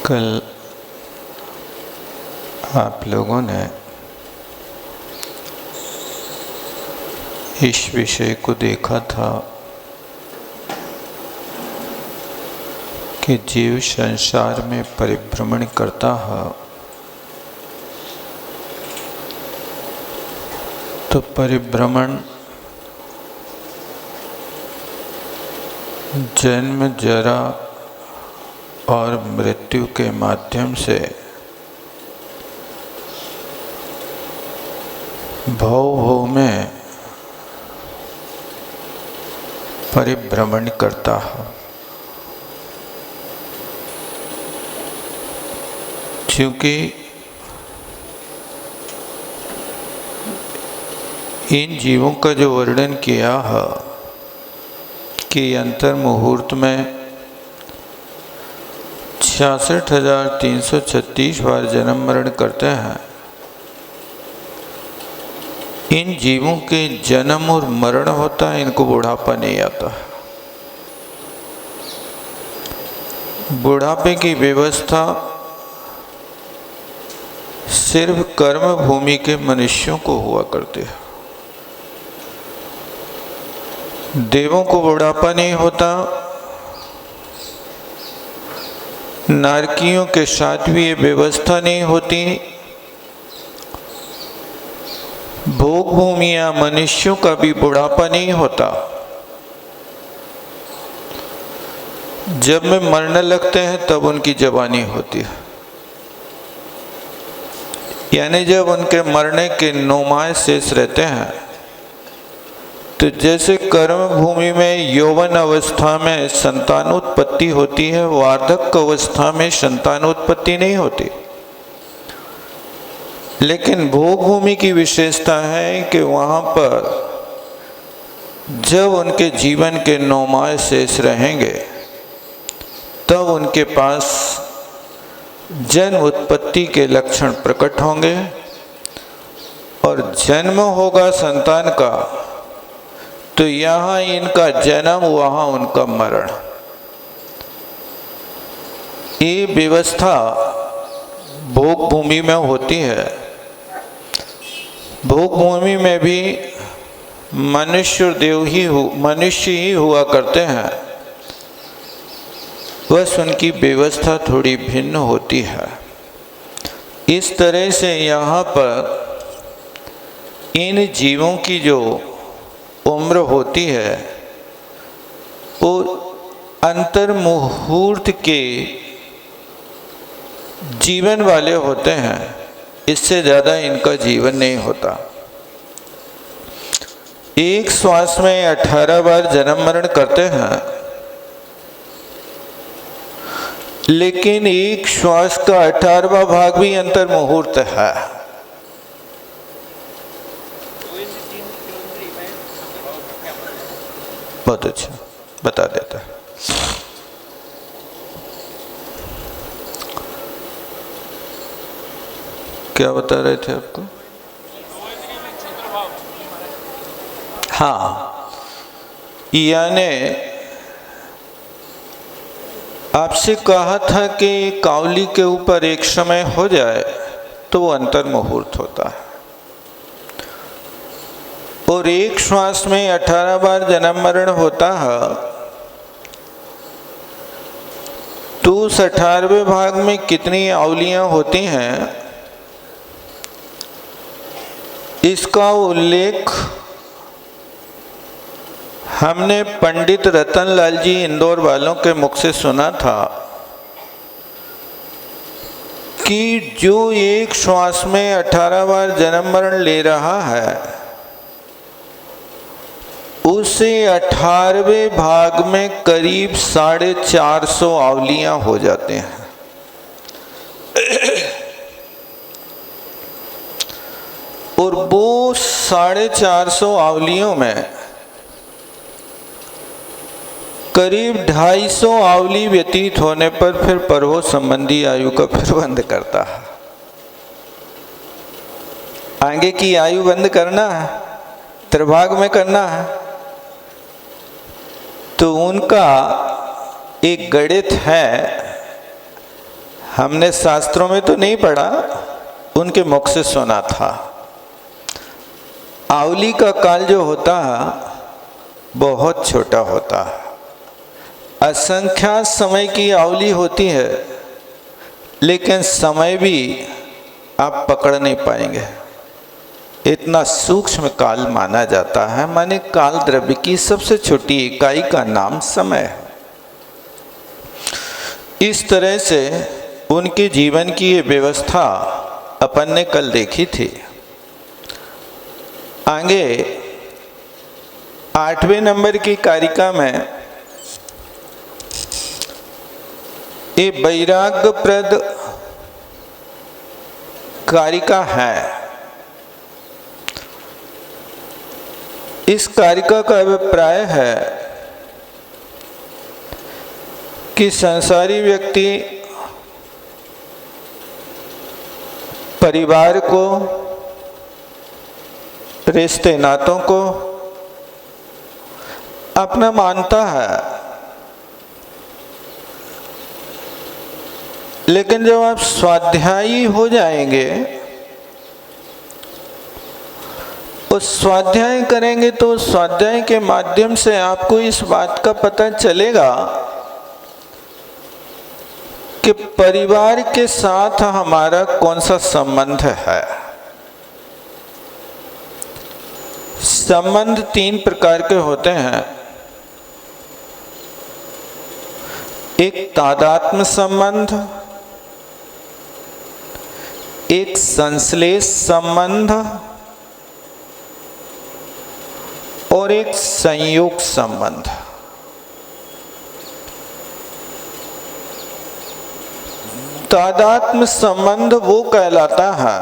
कल आप लोगों ने इस विषय को देखा था कि जीव संसार में परिभ्रमण करता है तो परिभ्रमण जन्म जरा और मृत्यु के माध्यम से भव में परिभ्रमण करता है। क्योंकि इन जीवों का जो वर्णन किया है कि अंतर मुहूर्त में 66,336 बार जन्म मरण करते हैं। इन जीवों के जन्म और मरण होता है, इनको बुढ़ापा नहीं आता। बुढ़ापे की व्यवस्था सिर्फ कर्म भूमि के मनुष्यों को हुआ करती है। देवों को बुढ़ापा नहीं होता, नारकियों के साथ भी ये व्यवस्था नहीं होती। भोग भूमि या मनुष्यों का भी बुढ़ापा नहीं होता। जब में मरने लगते हैं तब उनकी जवानी होती है, यानी जब उनके मरने के 9 माह शेष रहते हैं। तो जैसे कर्म भूमि में यौवन अवस्था में संतानोत्पत्ति होती है, वार्धक्य अवस्था में संतानोत्पत्ति नहीं होती। लेकिन भोग भूमि की विशेषता है कि वहाँ पर जब उनके जीवन के 9 माह शेष रहेंगे तब उनके पास जन्म उत्पत्ति के लक्षण प्रकट होंगे और जन्म होगा संतान का तो यहाँ इनका जन्म, वहाँ उनका मरण। ये व्यवस्था भोग भूमि में होती है। भोग भूमि में भी मनुष्य और देव ही मनुष्य ही हुआ करते हैं, बस उनकी व्यवस्था थोड़ी भिन्न होती है। इस तरह से यहाँ पर इन जीवों की जो उम्र होती है वो अंतर मुहूर्त के जीवन वाले होते हैं, इससे ज़्यादा इनका जीवन नहीं होता। एक श्वास में 18 बार जन्म मरण करते हैं, लेकिन एक श्वास का 18वां भाग भी अंतर मुहूर्त है। बहुत अच्छा बता देता है। क्या बता रहे थे आपको? हाँ, यानी आपसे कहा था कि कावली के ऊपर एक समय हो जाए तो वो अंतर मुहूर्त होता है और एक श्वास में 18 बार जन्म मरण होता है। तो उस 18वें भाग में कितनी आवलियां होती हैं, इसका उल्लेख हमने पंडित रतनलाल जी इंदौर वालों के मुख से सुना था कि जो एक श्वास में 18 बार जन्म मरण ले रहा है उसे 18वें भाग में करीब 450 आवलियां हो जाते हैं। और वो 450 आवलियों में करीब 250 आवली व्यतीत होने पर फिर परहो संबंधी आयु का फिर बंद करता है। आगे की आयु बंद करना है, त्रिभाग में करना है, तो उनका एक गणित है, हमने शास्त्रों में तो नहीं पढ़ा, उनके मुख से सुना था। आंवली का काल जो होता है बहुत छोटा होता है, असंख्यात समय की आंवली होती है, लेकिन समय भी आप पकड़ नहीं पाएंगे, इतना सूक्ष्म काल माना जाता है। माने काल द्रव्य की सबसे छोटी इकाई का नाम समय है। इस तरह से उनके जीवन की ये व्यवस्था अपन ने कल देखी थी। आगे 8वें नंबर की कारिका में ये वैराग्यप्रद कारिका है। इस कारिका का अभिप्राय है कि संसारी व्यक्ति परिवार को, रिश्ते नातों को अपना मानता है, लेकिन जब आप स्वाध्यायी हो जाएंगे, उस स्वाध्याय करेंगे तो स्वाध्याय के माध्यम से आपको इस बात का पता चलेगा कि परिवार के साथ हमारा कौन सा संबंध है। संबंध 3 प्रकार के होते हैं। एक तादात्म्य संबंध, एक संश्लेष संबंध और एक संयोग संबंध। तादात्म्य संबंध वो कहलाता है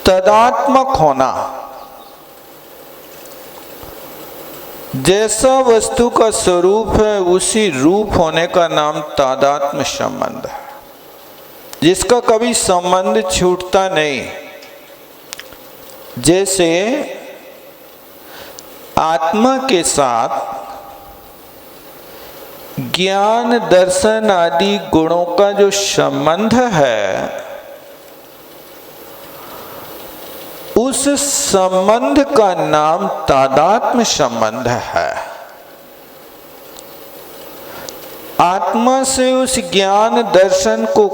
तदात्मक होना। जैसा वस्तु का स्वरूप है उसी रूप होने का नाम तादात्म्य संबंध है, जिसका कभी संबंध छूटता नहीं। जैसे आत्मा के साथ ज्ञान, दर्शन आदि गुणों का जो संबंध है, उस संबंध का नाम तादात्म्य संबंध है। आत्मा से उस ज्ञान, दर्शन को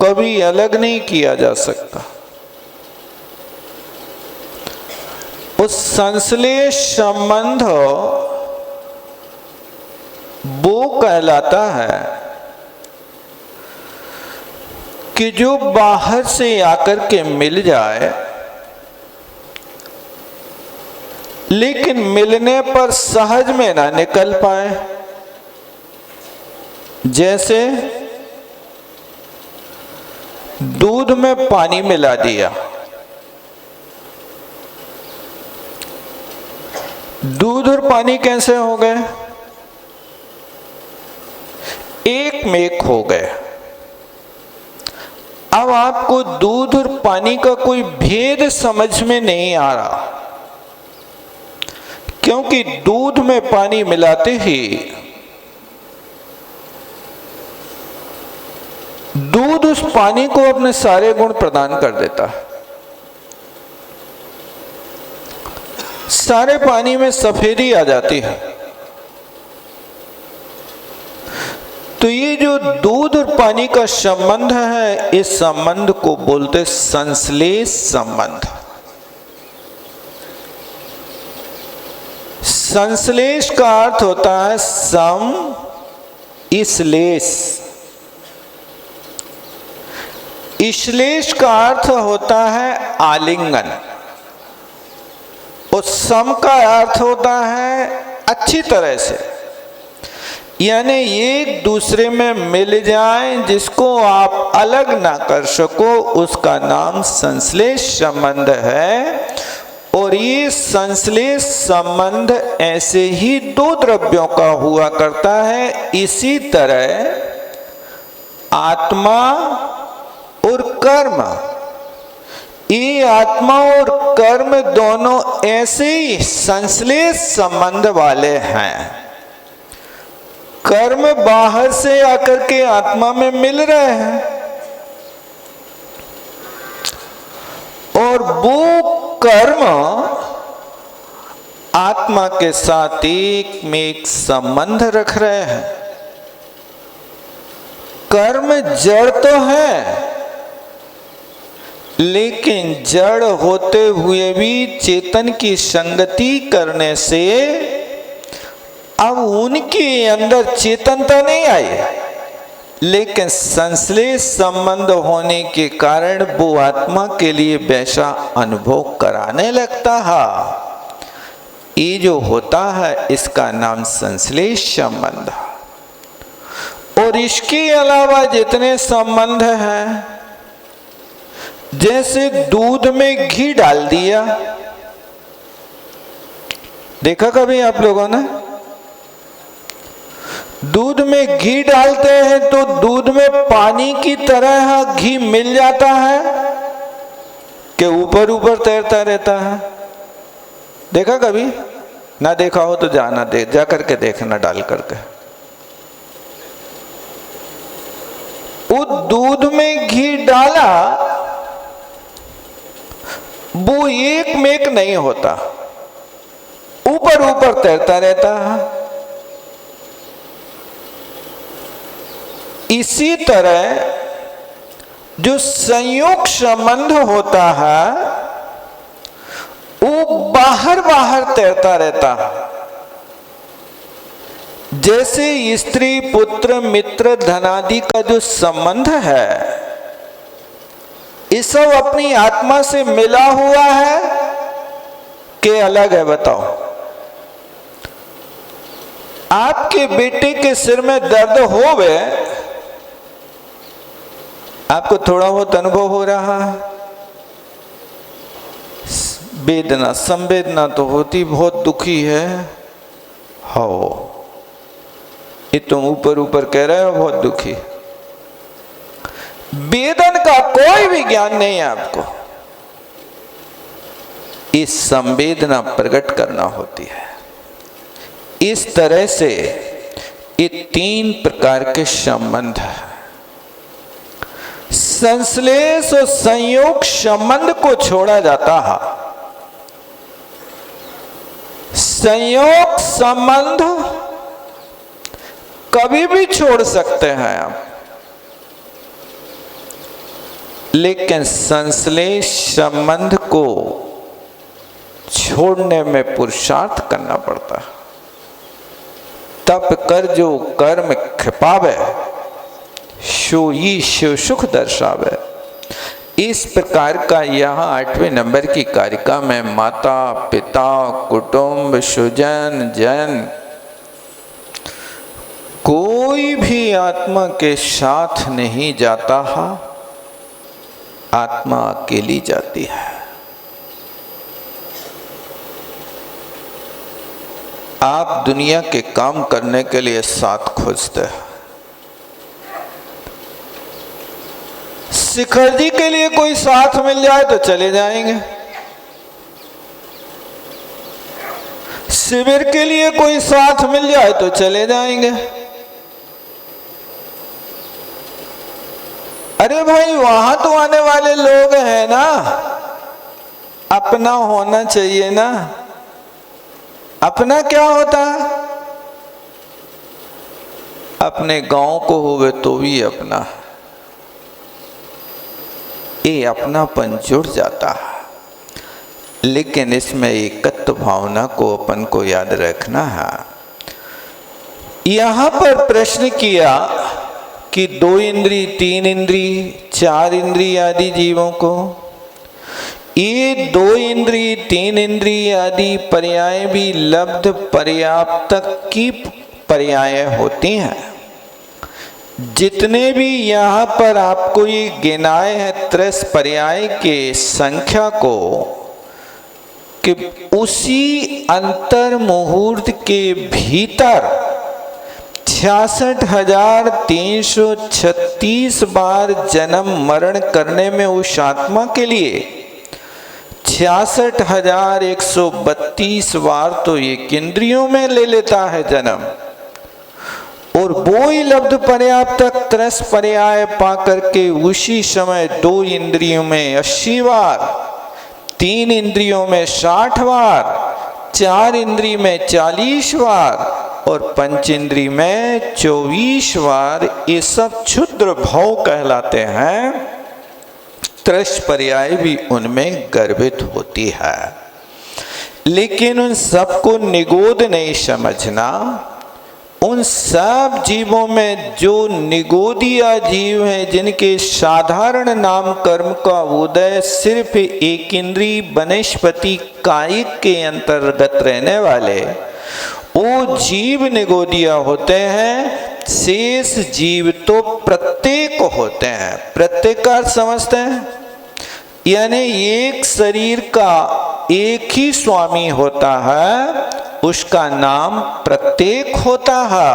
कभी अलग नहीं किया जा सकता। उस संश्लेष संबंध वो कहलाता है कि जो बाहर से आकर के मिल जाए, लेकिन मिलने पर सहज में ना निकल पाए। जैसे दूध में पानी मिला दिया, दूध और पानी कैसे हो गए? एक में एक हो गए। अब आपको दूध और पानी का कोई भेद समझ में नहीं आ रहा, क्योंकि दूध में पानी मिलाते ही दूध उस पानी को अपने सारे गुण प्रदान कर देता है। सारे पानी में सफेदी आ जाती है। तो ये जो दूध और पानी का संबंध है, इस संबंध को बोलते संश्लेष संबंध। संश्लेष का अर्थ होता है सम श्लेष। श्लेष का अर्थ होता है आलिंगन। उस सम का अर्थ होता है अच्छी तरह से, यानी एक दूसरे में मिल जाएं, जिसको आप अलग ना कर सको, उसका नाम संश्लेष संबंध है। और ये संश्लेष संबंध ऐसे ही 2 द्रव्यों का हुआ करता है। इसी तरह आत्मा और कर्म, ये आत्मा और कर्म दोनों ऐसे ही संश्लेष संबंध वाले हैं। कर्म बाहर से आकर के आत्मा में मिल रहे हैं और वो कर्म आत्मा के साथ एक में एक संबंध रख रहे हैं। कर्म जड़ तो है, लेकिन जड़ होते हुए भी चेतन की संगति करने से अब उनके अंदर चेतनता नहीं आई, लेकिन संश्लेष संबंध होने के कारण वो आत्मा के लिए वैसा अनुभव कराने लगता है। ये जो होता है इसका नाम संश्लेष संबंध। और इसके अलावा जितने संबंध हैं, जैसे दूध में घी डाल दिया, देखा कभी आप लोगों ने? दूध में घी डालते हैं तो दूध में पानी की तरह घी मिल जाता है कि ऊपर ऊपर तैरता रहता है? देखा कभी? ना देखा हो तो जाना जा करके देखना डाल करके। वो दूध में घी डाला, वो एक मेक नहीं होता, ऊपर ऊपर तैरता रहता है। इसी तरह जो संयोग संबंध होता है वो बाहर बाहर तैरता रहता है। जैसे स्त्री पुत्र मित्र धनादि का जो संबंध है, ये सब अपनी आत्मा से मिला हुआ है कि अलग है? बताओ। आपके बेटे के सिर में दर्द होवे, आपको थोड़ा बहुत अनुभव हो रहा है? वेदना संवेदना तो होती, बहुत दुखी है हो, ये तुम ऊपर ऊपर कह रहे हो बहुत दुखी। वेदन का कोई भी ज्ञान नहीं है आपको, इस संवेदना प्रकट करना होती है। इस तरह से ये तीन प्रकार के संबंध है। संश्लेष और संयोग संबंध को छोड़ा जाता है। संयोग संबंध कभी भी छोड़ सकते हैं आप, लेकिन संश्लेष संबंध को छोड़ने में पुरुषार्थ करना पड़ता है। तप कर जो कर्म खिपावे, सो ईश सुख दर्शावे। इस प्रकार का यहाँ 8वें नंबर की कारिका में माता पिता कुटुंब सुजन जन कोई भी आत्मा के साथ नहीं जाता है, आत्मा अकेली जाती है। आप दुनिया के काम करने के लिए साथ खोजते हैं। शिखर जी के लिए कोई साथ मिल जाए तो चले जाएंगे, शिविर के लिए कोई साथ मिल जाए तो चले जाएंगे। अरे भाई, वहां तो आने वाले लोग हैं ना, अपना होना चाहिए ना। अपना क्या होता है? अपने गांव को होवे तो भी अपना, ये अपनापन जुड़ जाता है। लेकिन इसमें एकत्व भावना को अपन को याद रखना है। यहां पर प्रश्न किया कि 2 इंद्री 3 इंद्री 4 इंद्री आदि जीवों को, ये 2 इंद्री 3 इंद्री आदि पर्याय भी लब्ध पर्याप्त की पर्याय होती हैं। जितने भी यहाँ पर आपको ये गिनाए हैं 30 पर्याय के संख्या को, कि उसी अंतर मुहूर्त के भीतर 66,336 बार जन्म मरण करने में उस आत्मा के लिए 66,132 बार तो ये इंद्रियों में ले लेता है जन्म, और वो ही लब्ध पर्याप्त त्रस पर्याय पा करके उसी समय 2 इंद्रियों में 80 बार, 3 इंद्रियों में 60 बार, 4 इंद्रिय में 40 बार और 5 इंद्रिय में 24 बार, ये सब क्षुद्र भाव कहलाते हैं। त्रस पर्याय भी उनमें गर्भित होती है, लेकिन उन सबको निगोद नहीं समझना। उन सब जीवों में जो निगोदिया जीव हैं, जिनके साधारण नाम कर्म का उदय सिर्फ एक इंद्रिय वनस्पति कायिक के अंतर्गत रहने वाले वो जीव निगोदिया होते हैं। शेष जीव तो प्रत्येक होते हैं। प्रत्येक का अर्थ समझते हैं, यानी एक शरीर का एक ही स्वामी होता है, उसका नाम प्रत्येक होता है।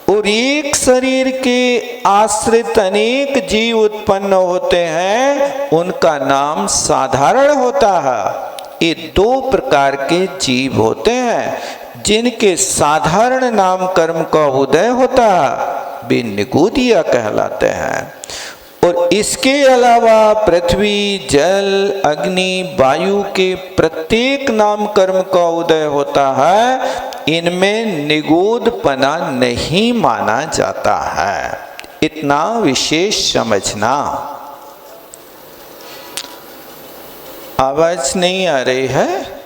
और एक शरीर के आश्रित अनेक जीव उत्पन्न होते हैं, उनका नाम साधारण होता है। ये 2 प्रकार के जीव होते हैं, जिनके साधारण नाम कर्म का उदय होता है, वे निगोदिया कहलाते हैं। और इसके अलावा पृथ्वी, जल, अग्नि, वायु के प्रत्येक नाम कर्म का उदय होता है, इनमें निगोदपना नहीं माना जाता है। इतना विशेष समझना। आवाज नहीं आ रही है?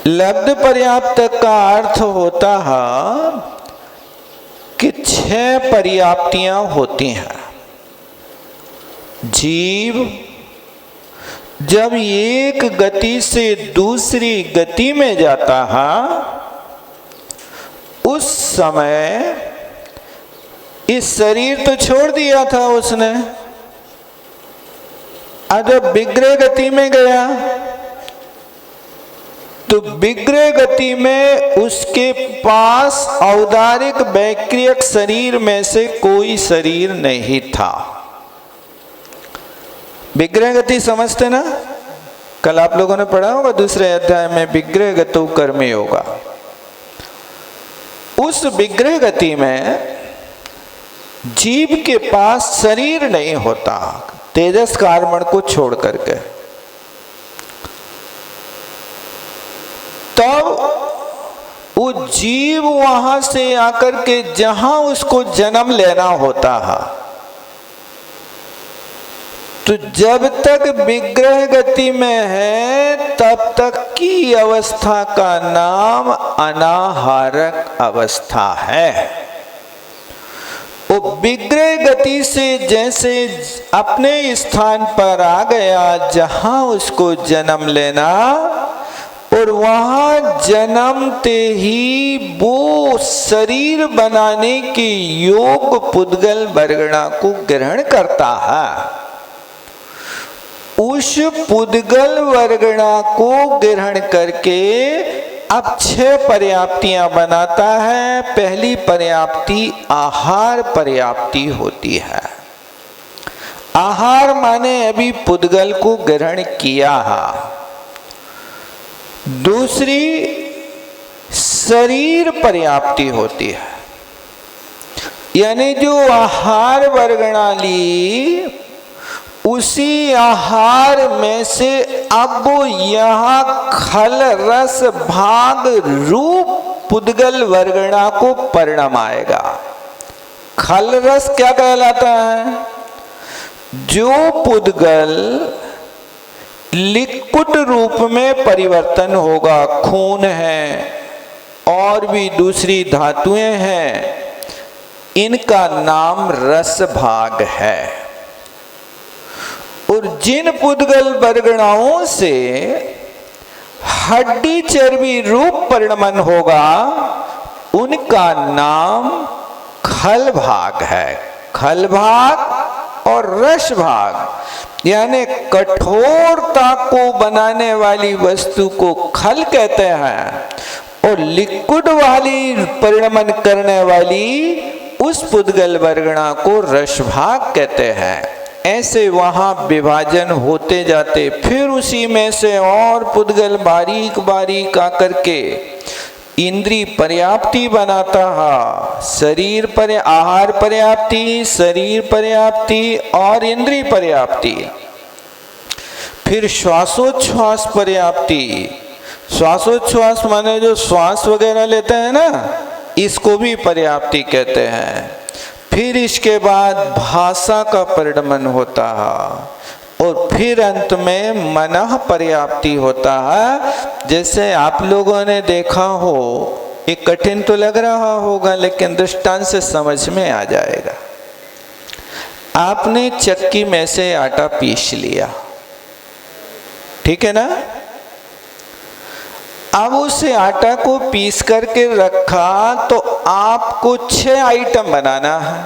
लब्ध पर्याप्त का अर्थ होता है कि 6 पर्याप्तियां होती हैं। जीव जब एक गति से दूसरी गति में जाता है, उस समय इस शरीर तो छोड़ दिया था उसने, जब विग्रह गति में गया तो विग्रह गति में उसके पास औदारिक वैक्रियक शरीर में से कोई शरीर नहीं था। विग्रह गति समझते ना? कल आप लोगों ने पढ़ा होगा दूसरे अध्याय में, विग्रह गतो कर्मी होगा। उस विग्रह गति में जीव के पास शरीर नहीं होता, तेजस कार्मण को छोड़ करके। तब वो जीव वहां से आकर के जहां उसको जन्म लेना होता है, तो जब तक विग्रह गति में है तब तक की अवस्था का नाम अनाहारक अवस्था है। वो विग्रह गति से जैसे अपने स्थान पर आ गया जहां उसको जन्म लेना, और वहां जन्मते ही वो शरीर बनाने के योग पुद्गल वर्गणा को ग्रहण करता है। उस पुद्गल वर्गणा को ग्रहण करके अब 6 पर्याप्तियां बनाता है। पहली पर्याप्ति आहार पर्याप्ति होती है। आहार माने अभी पुद्गल को ग्रहण किया है। दूसरी शरीर पर्याप्ति होती है, यानी जो आहार वर्गणा ली उसी आहार में से अब यहाँ खल रस भाग रूप पुद्गल वर्गणा को परिणाम आएगा। खल रस क्या कहलाता है? जो पुद्गल लिक्विड रूप में परिवर्तन होगा, खून है और भी दूसरी धातुएं हैं, इनका नाम रस भाग है। और जिन पुद्गल वर्गणाओं से हड्डी चर्बी रूप परिणमन होगा, उनका नाम खल भाग है। खल भाग और रस भाग, यानी कठोरता को बनाने वाली वस्तु को खल कहते हैं और लिक्विड वाली परिणमन करने वाली उस पुद्गल वर्गणा को रस भाग कहते हैं। ऐसे वहां विभाजन होते जाते, फिर उसी में से और पुद्गल बारीक बारीक आकर के इंद्रिय पर्याप्ति बनाता है। शरीर पर आहार पर्याप्ति, शरीर पर्याप्ति और इंद्रिय पर्याप्ति। फिर श्वासोच्छ्वास पर्याप्ति। श्वासोच्छ्वास माने जो श्वास वगैरह लेते हैं ना, इसको भी पर्याप्ति कहते हैं। फिर इसके बाद भाषा का परिणमन होता है और फिर अंत में मनः पर्याप्ति होता है। जैसे आप लोगों ने देखा हो, ये कठिन तो लग रहा होगा लेकिन दृष्टांत से समझ में आ जाएगा। आपने चक्की में से आटा पीस लिया, ठीक है ना। अब उस आटा को पीस करके रखा तो आपको 6 आइटम बनाना है।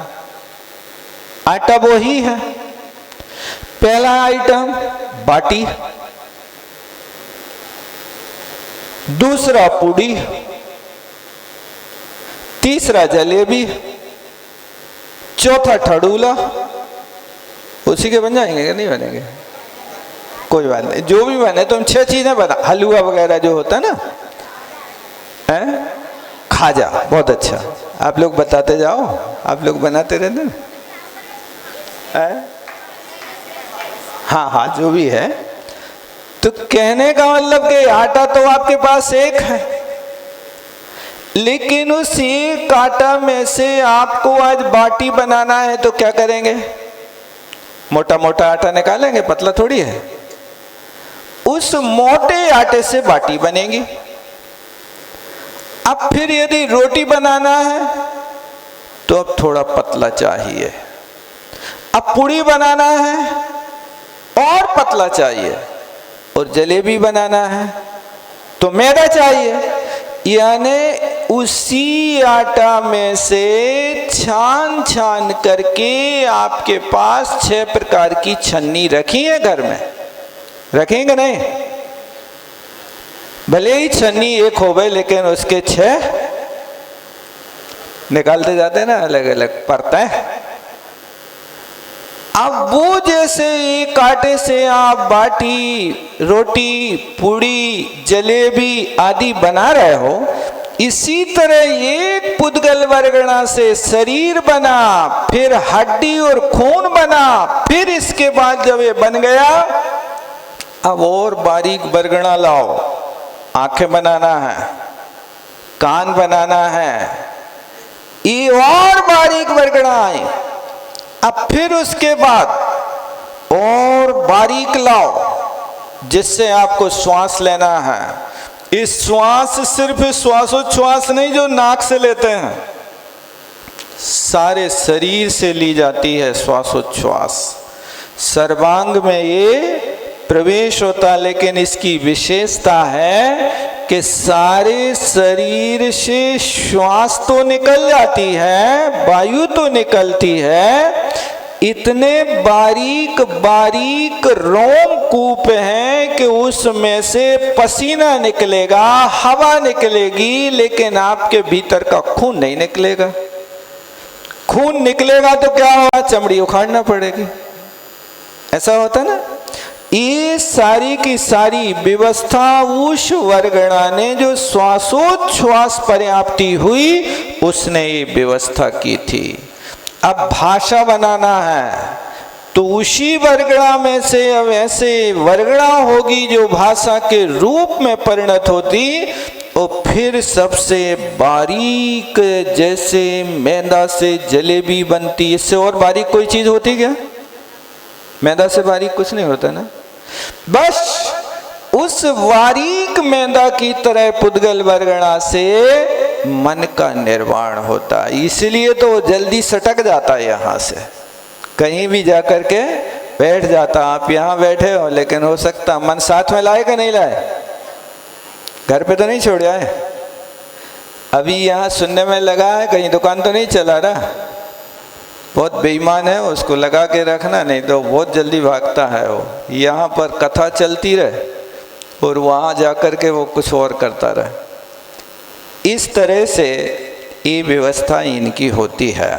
आटा वो ही है। पहला आइटम बाटी, दूसरा पूड़ी, तीसरा जलेबी, चौथा ठडूला। उसी के बन जाएंगे क्या नहीं बनेंगे? कोई बात नहीं, जो भी बने तुम 6 चीजें बना। हलवा वगैरह जो होता है ना, है खाजा, बहुत अच्छा। आप लोग बताते जाओ, आप लोग बनाते रहते हैं। हाँ हाँ, जो भी है। तो कहने का मतलब कि आटा तो आपके पास एक है, लेकिन उस एक आटा में से आपको आज बाटी बनाना है तो क्या करेंगे? मोटा मोटा आटा निकालेंगे, पतला थोड़ी है। उस मोटे आटे से बाटी बनेगी। अब फिर यदि रोटी बनाना है तो अब थोड़ा पतला चाहिए। अब पूड़ी बनाना है और पतला चाहिए, और जलेबी बनाना है तो मैदा चाहिए। यानी उसी आटा में से छान छान करके आपके पास 6 प्रकार की छन्नी रखी है घर में। रखेंगे नहीं? भले ही छन्नी एक हो गए लेकिन उसके 6 निकालते जाते हैं ना, अलग अलग परतें। अब वो जैसे एक आटे से आप बाटी, रोटी, पूड़ी, जलेबी आदि बना रहे हो, इसी तरह एक पुद्गल वर्गणा से शरीर बना, फिर हड्डी और खून बना। फिर इसके बाद जब ये बन गया, अब और बारीक वर्गणा लाओ। आंखें बनाना है, कान बनाना है, ये और बारीक वर्गणा आए। अब फिर उसके बाद और बारीक लाओ जिससे आपको श्वास लेना है। इस श्वास सिर्फ श्वासोच्छ्वास नहीं जो नाक से लेते हैं, सारे शरीर से ली जाती है श्वासोच्छ्वास। सर्वांग में ये प्रवेश होता, लेकिन इसकी विशेषता है कि सारे शरीर से श्वास तो निकल जाती है, वायु तो निकलती है, इतने बारीक बारीक रोमकूप हैं कि उसमें से पसीना निकलेगा, हवा निकलेगी, लेकिन आपके भीतर का खून नहीं निकलेगा। खून निकलेगा तो क्या होगा? चमड़ी उखाड़ना पड़ेगी। ऐसा होता ना। ये सारी की सारी व्यवस्था उस वर्गणा ने जो श्वासोच्छ्वास पर्याप्ति हुई, उसने ये व्यवस्था की थी। अब भाषा बनाना है तो उसी वर्गणा में से अब ऐसे वर्गणा होगी जो भाषा के रूप में परिणत होती, और फिर सबसे बारीक जैसे मैदा से जलेबी बनती। इससे और बारीक कोई चीज होती क्या? मैदा से बारीक कुछ नहीं होता ना। बस उस बारीक मैदा की तरह पुद्गल वर्गणा से मन का निर्माण होता है। इसलिए तो जल्दी सटक जाता है, यहाँ से कहीं भी जाकर के बैठ जाता। आप यहाँ बैठे हो लेकिन हो सकता मन साथ में लाए कि नहीं लाए? घर पे तो नहीं छोड़ आए? अभी यहाँ सुनने में लगा है, कहीं दुकान तो नहीं चला रहा? बहुत बेईमान है, उसको लगा के रखना, नहीं तो बहुत जल्दी भागता है वो। यहाँ पर कथा चलती रहे और वहाँ जाकर के वो कुछ और करता रहे। इस तरह से ये व्यवस्था इनकी होती है।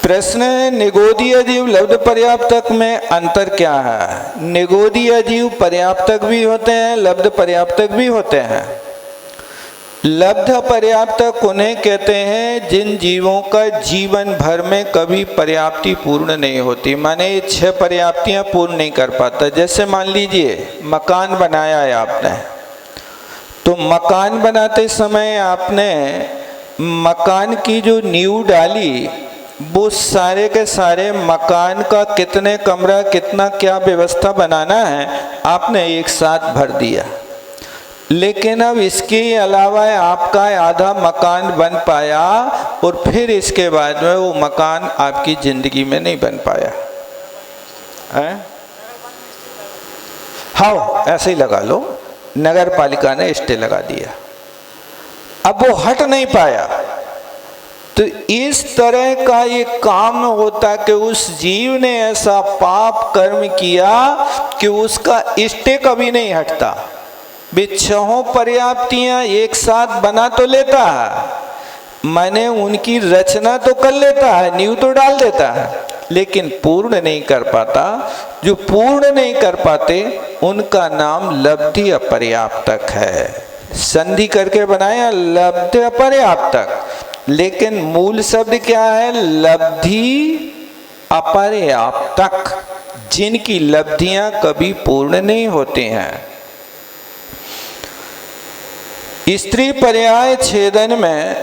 प्रश्न है, निगोदीय जीव लब्ध पर्याप्तक में अंतर क्या है? निगोदीय जीव पर्याप्तक भी होते हैं, लब्ध पर्याप्तक भी होते हैं। लब्ध पर्याप्तक उन्हें कहते हैं जिन जीवों का जीवन भर में कभी पर्याप्ति पूर्ण नहीं होती, माने 6 पर्याप्तियां पूर्ण नहीं कर पाता। जैसे मान लीजिए मकान बनाया है आपने, तो मकान बनाते समय आपने मकान की जो नींव डाली, वो सारे के सारे मकान का कितने कमरा, कितना क्या व्यवस्था बनाना है, आपने एक साथ भर दिया। लेकिन अब इसके अलावा आपका आधा मकान बन पाया और फिर इसके बाद में वो मकान आपकी जिंदगी में नहीं बन पाया है? हाँ, ऐसे ही लगा लो, नगर पालिका ने स्टे लगा दिया, अब वो हट नहीं पाया। तो इस तरह का ये काम होता कि उस जीव ने ऐसा पाप कर्म किया कि उसका स्टे कभी नहीं हटता। वे 6 पर्याप्तियां एक साथ बना तो लेता है, माने उनकी रचना तो कर लेता है, नींव तो डाल देता है, लेकिन पूर्ण नहीं कर पाता। जो पूर्ण नहीं कर पाते उनका नाम लब्धि अपर्याप्तक है। संधि करके बनाया लब्ध अपर्याप्तक, लेकिन मूल शब्द क्या है? लब्धि अपर्याप्तक, जिनकी लब्धियां कभी पूर्ण नहीं होती हैं। स्त्री पर्याय छेदन में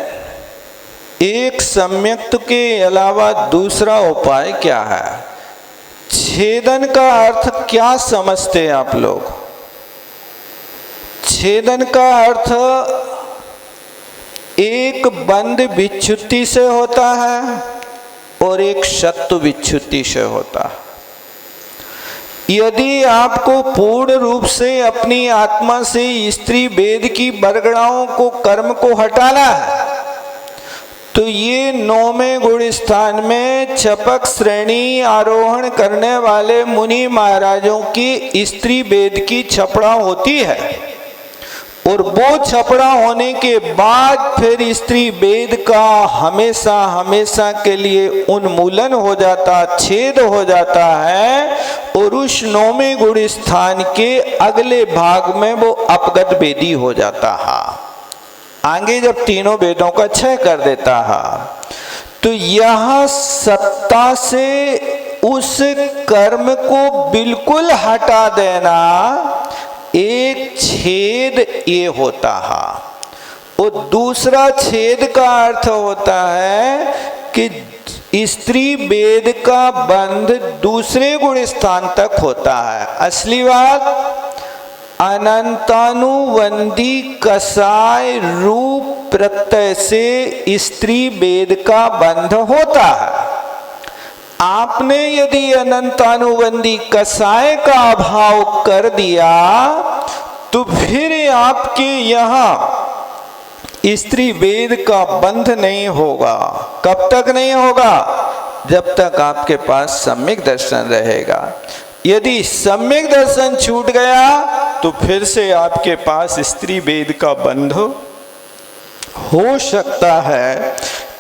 एक सम्यक्त के अलावा दूसरा उपाय क्या है? छेदन का अर्थ क्या समझते हैं आप लोग? छेदन का अर्थ एक बंध विच्छुत्ति से होता है और एक शत्रु विच्छुत्ति से होता है। यदि आपको पूर्ण रूप से अपनी आत्मा से स्त्री वेद की बरगड़ाओं को, कर्म को हटाना है, तो ये 9वें गुण स्थान में चपक श्रेणी आरोहण करने वाले मुनि महाराजों की स्त्री वेद की छपड़ा होती है। और वो छपड़ा होने के बाद फिर स्त्री वेद का हमेशा हमेशा के लिए उन्मूलन हो जाता, छेद हो जाता है, और उस 9वें गुण स्थान के अगले भाग में वो अपगत वेदी हो जाता है। आगे जब तीनों वेदों का क्षय कर देता है, तो यह सत्ता से उस कर्म को बिल्कुल हटा देना एक छेद ये होता है। और दूसरा छेद का अर्थ होता है कि स्त्री वेद का बंध दूसरे गुण स्थान तक होता है। असली बात, अनंतानुबंधी कसाय रूप प्रत्यय से स्त्री वेद का बंध होता है। आपने यदि अनंतानुबंधी कसाय का अभाव कर दिया तो फिर आपके यहाँ स्त्री वेद का बंध नहीं होगा। कब तक नहीं होगा? जब तक आपके पास सम्यक दर्शन रहेगा। यदि सम्यक दर्शन छूट गया तो फिर से आपके पास स्त्री वेद का बंध हो सकता है।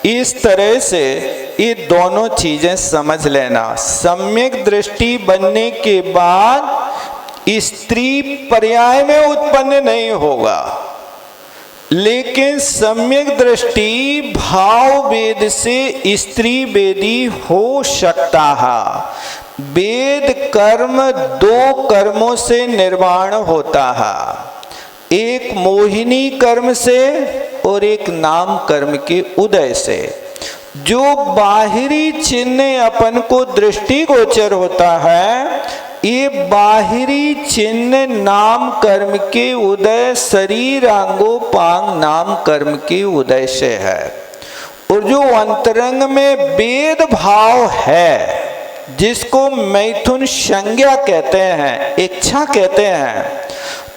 इस तरह से ये दोनों चीजें समझ लेना। सम्यक दृष्टि बनने के बाद स्त्री पर्याय में उत्पन्न नहीं होगा, लेकिन सम्यक दृष्टि भाव वेद से स्त्री वेदी हो सकता है। वेद कर्म 2 कर्मों से निर्माण होता है, एक मोहिनी कर्म से और एक नाम कर्म के उदय से। जो बाहरी चिन्ह अपन को दृष्टिगोचर होता है, ये बाहरी चिन्ह नाम कर्म के उदय, शरीर अंगोपांग नाम कर्म के उदय से है। और जो अंतरंग में वेद भाव है, जिसको मैथुन संज्ञा कहते हैं, इच्छा कहते हैं,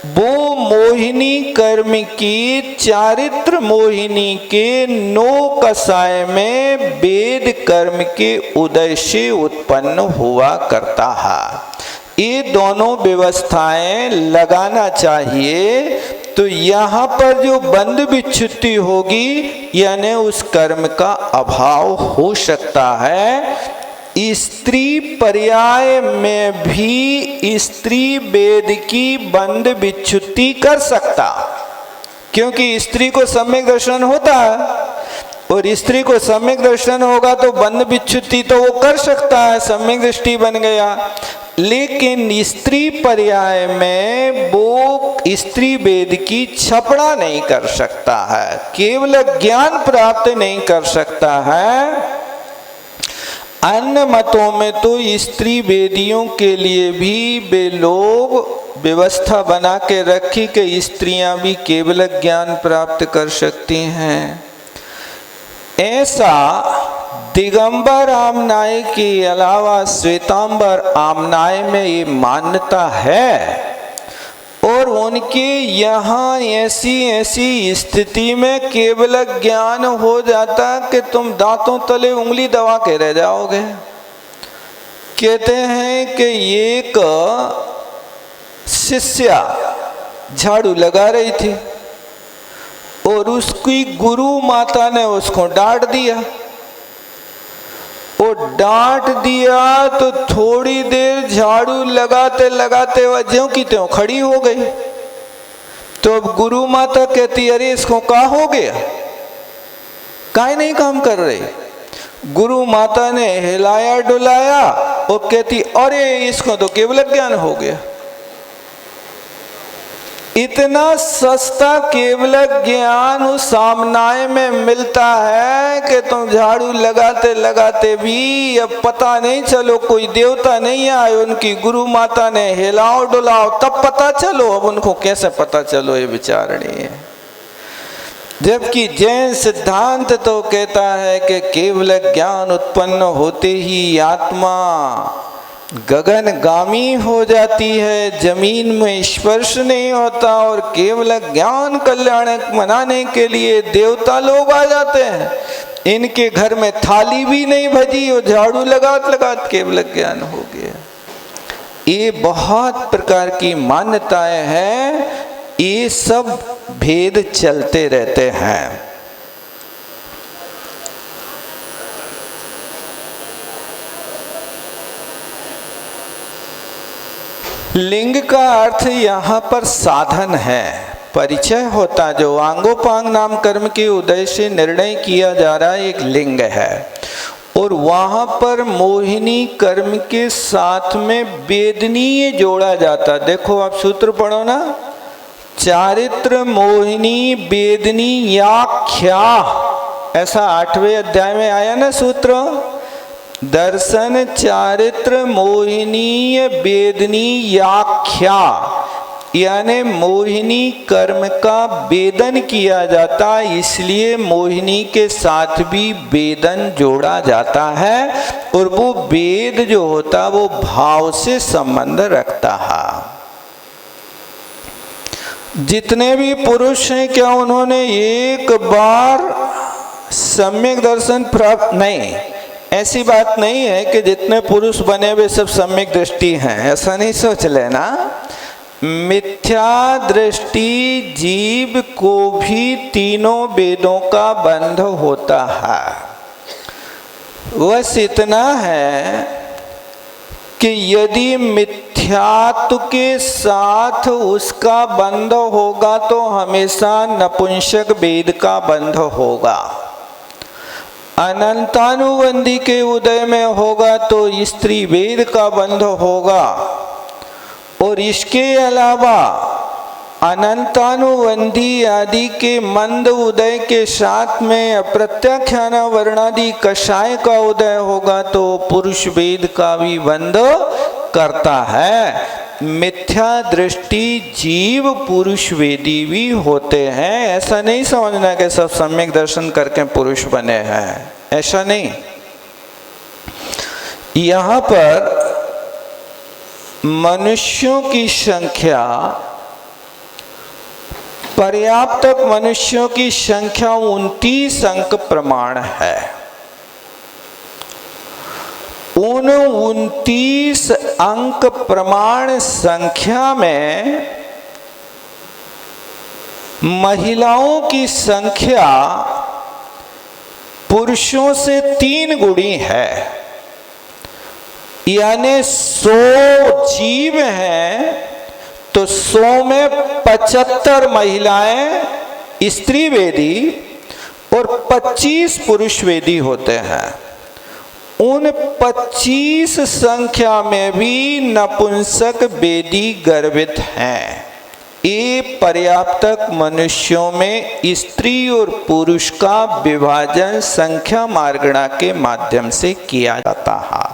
वो मोहिनी कर्म की चारित्र मोहिनी के 9 कसाय में वेद कर्म के उदय से उत्पन्न हुआ करता है। ये दोनों व्यवस्थाएं लगाना चाहिए, तो यहाँ पर जो बंध विच्छुत्ति होगी यानी उस कर्म का अभाव हो सकता है। स्त्री पर्याय में भी स्त्री वेद की बंध विच्छुत्ति कर सकता, क्योंकि स्त्री को सम्यक दर्शन होता है और स्त्री को सम्यक दर्शन होगा तो बंध विच्छुत्ति तो वो कर सकता है, सम्यक दृष्टि बन गया। लेकिन स्त्री पर्याय में वो स्त्री वेद की छपड़ा नहीं कर सकता है, केवल ज्ञान प्राप्त नहीं कर सकता है। अन्य मतों में तो स्त्री वेदियों के लिए भी वे लोग व्यवस्था बना के रखी कि स्त्रियां भी केवल ज्ञान प्राप्त कर सकती हैं। ऐसा दिगंबर आमनाय के अलावा श्वेतांबर आमनाय में ये मान्यता है और उनके यहाँ ऐसी स्थिति में केवल ज्ञान हो जाता कि तुम दांतों तले उंगली दबा के रह जाओगे। कहते हैं कि एक शिष्या झाड़ू लगा रही थी और उसकी गुरु माता ने उसको डांट दिया और डांट दिया तो थोड़ी देर झाड़ू लगाते लगाते वह ज्यों की त्यों खड़ी हो गई। तो अब गुरु माता कहती अरे इसको क्या हो गया, काहे नहीं काम कर रही। गुरु माता ने हिलाया डुलाया और कहती अरे इसको तो केवल ज्ञान हो गया। इतना सस्ता केवल ज्ञान उस सामनाय में मिलता है कि तुम झाड़ू लगाते लगाते भी अब पता नहीं चलो कोई देवता नहीं आए, उनकी गुरु माता ने हिलाओ डुलाओ तब पता चलो। अब उनको कैसे पता चलो ये विचारणी है। जबकि जैन सिद्धांत तो कहता है कि केवल ज्ञान उत्पन्न होते ही आत्मा गगनगामी हो जाती है, जमीन में स्पर्श नहीं होता और केवल ज्ञान कल्याणक मनाने के लिए देवता लोग आ जाते हैं। इनके घर में थाली भी नहीं भजी और झाड़ू लगात लगात केवल ज्ञान हो गया। ये बहुत प्रकार की मान्यताएं हैं, ये सब भेद चलते रहते हैं। लिंग का अर्थ यहाँ पर साधन है, परिचय होता जो आंगोपांग नाम कर्म के उदय से निर्णय किया जा रहा है एक लिंग है। और वहाँ पर मोहिनी कर्म के साथ में वेदनीय जोड़ा जाता। देखो आप सूत्र पढ़ो ना, चारित्र मोहिनी वेदनी याख्या, ऐसा 8वें अध्याय में आया ना सूत्र। दर्शन चारित्र मोहिनी वेदनी याख्या, यानी मोहिनी कर्म का वेदन किया जाता, इसलिए मोहिनी के साथ भी वेदन जोड़ा जाता है। और वो वेद जो होता वो भाव से संबंध रखता है। जितने भी पुरुष हैं क्या उन्होंने एक बार सम्यक दर्शन प्राप्त नहीं, ऐसी बात नहीं है कि जितने पुरुष बने वे सब सम्यक दृष्टि हैं, ऐसा नहीं सोच लेना। मिथ्या दृष्टि जीव को भी तीनों वेदों का बंध होता है। बस इतना है कि यदि मिथ्यात्व के साथ उसका बंध होगा तो हमेशा नपुंसक वेद का बंध होगा। अनंतानुबंधी के उदय में होगा तो स्त्री वेद का बंध होगा। और इसके अलावा अनंतानुबंधी आदि के मंद उदय के साथ में अप्रत्याख्यान वर्णादि कषाय का उदय होगा तो पुरुष वेद का भी बंध करता है। मिथ्या दृष्टि जीव पुरुष वेदी भी होते हैं। ऐसा नहीं समझना कि सब सम्यक दर्शन करके पुरुष बने हैं, ऐसा नहीं। यहाँ पर मनुष्यों की संख्या, पर्याप्त मनुष्यों की संख्या 29 अंक प्रमाण है। उन 29 अंक प्रमाण संख्या में महिलाओं की संख्या पुरुषों से 3 गुणी है, यानी 100 जीव हैं तो 100 में 75 महिलाएं स्त्री वेदी और 25 पुरुष वेदी होते हैं। उन 25 संख्या में भी नपुंसक वेदी गर्भित हैं। ये पर्याप्तक मनुष्यों में स्त्री और पुरुष का विभाजन संख्या मार्गणा के माध्यम से किया जाता है।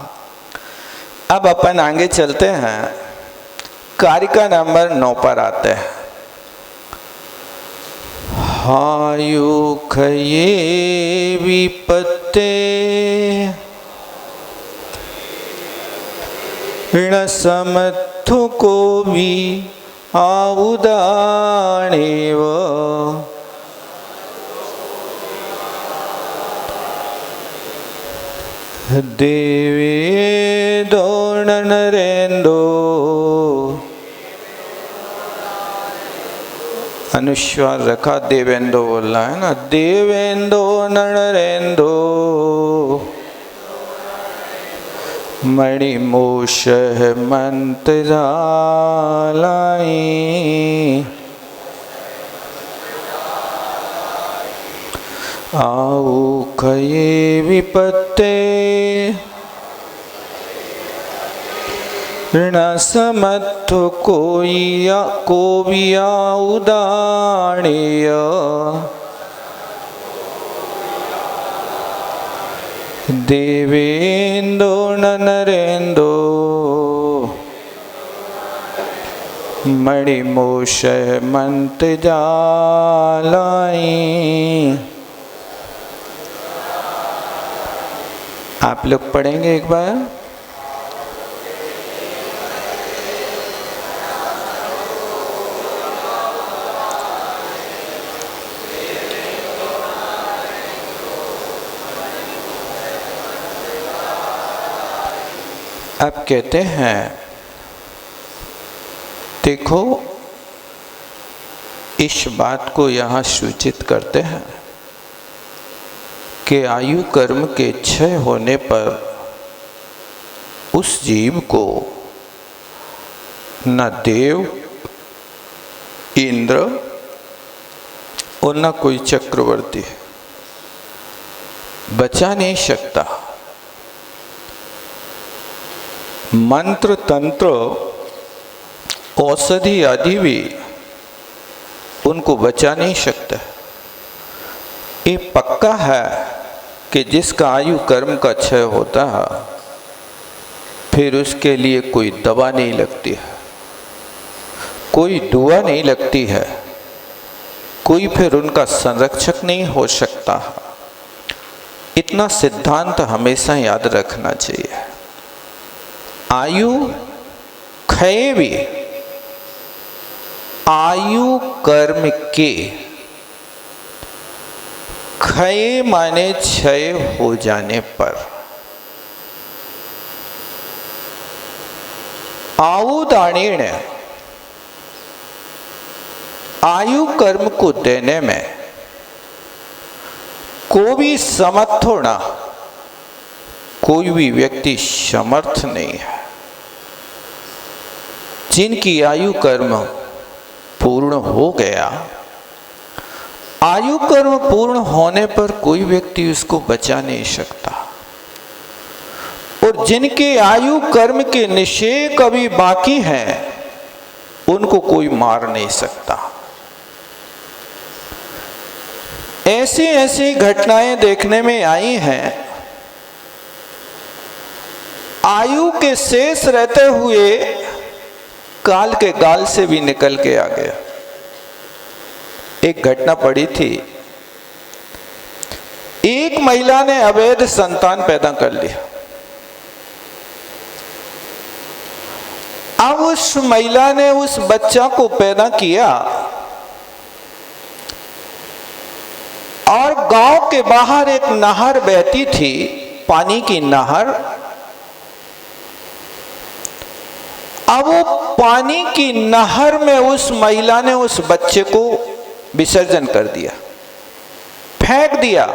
अब अपन आगे चलते हैं, कारिका नंबर 9 पर आते हैं। हायु खये विपत्ते ऋण समर्थु को भी आउदानेव देवे दौड़ नरेंदो। अनुस्वार रखा, देवेंदो बोलना है ना, देवेंदो नरेंदो मणिमूष मंत जालाई आऊ खये विपत्ते ऋण समर्थ को बिया उदाणीय देवेंदो नरेंदो मणिमूष मंत जालाई। आप लोग पढ़ेंगे एक बार। अब कहते हैं, देखो इस बात को यहाँ सूचित करते हैं कि आयु कर्म के क्षय होने पर उस जीव को न देव, इंद्र और न कोई चक्रवर्ती बचा नहीं सकता। मंत्र तंत्र औषधि आदि भी उनको बचा नहीं सकता। ये पक्का है कि जिसका आयु कर्म का क्षय होता है फिर उसके लिए कोई दवा नहीं लगती है, कोई दुआ नहीं लगती है, कोई फिर उनका संरक्षक नहीं हो सकता। इतना सिद्धांत हमेशा याद रखना चाहिए। आयु क्षय भी आयु कर्म के क्षय माने क्षय हो जाने पर, आउदाणीण आयु कर्म को देने में कोई भी समर्थ होना, कोई भी व्यक्ति समर्थ नहीं है। जिनकी आयु कर्म पूर्ण हो गया, आयु कर्म पूर्ण होने पर कोई व्यक्ति उसको बचा नहीं सकता। और जिनके आयु कर्म के निषेध अभी बाकी हैं, उनको कोई मार नहीं सकता। ऐसी ऐसी घटनाएं देखने में आई हैं। आयु के शेष रहते हुए काल के गाल से भी निकल के आ गया। एक घटना पड़ी थी, एक महिला ने अवैध संतान पैदा कर लिया। अब उस महिला ने उस बच्चा को पैदा किया और गांव के बाहर एक नहर बहती थी, पानी की नहर। अब वो पानी की नहर में उस महिला ने उस बच्चे को विसर्जन कर दिया, फेंक दिया।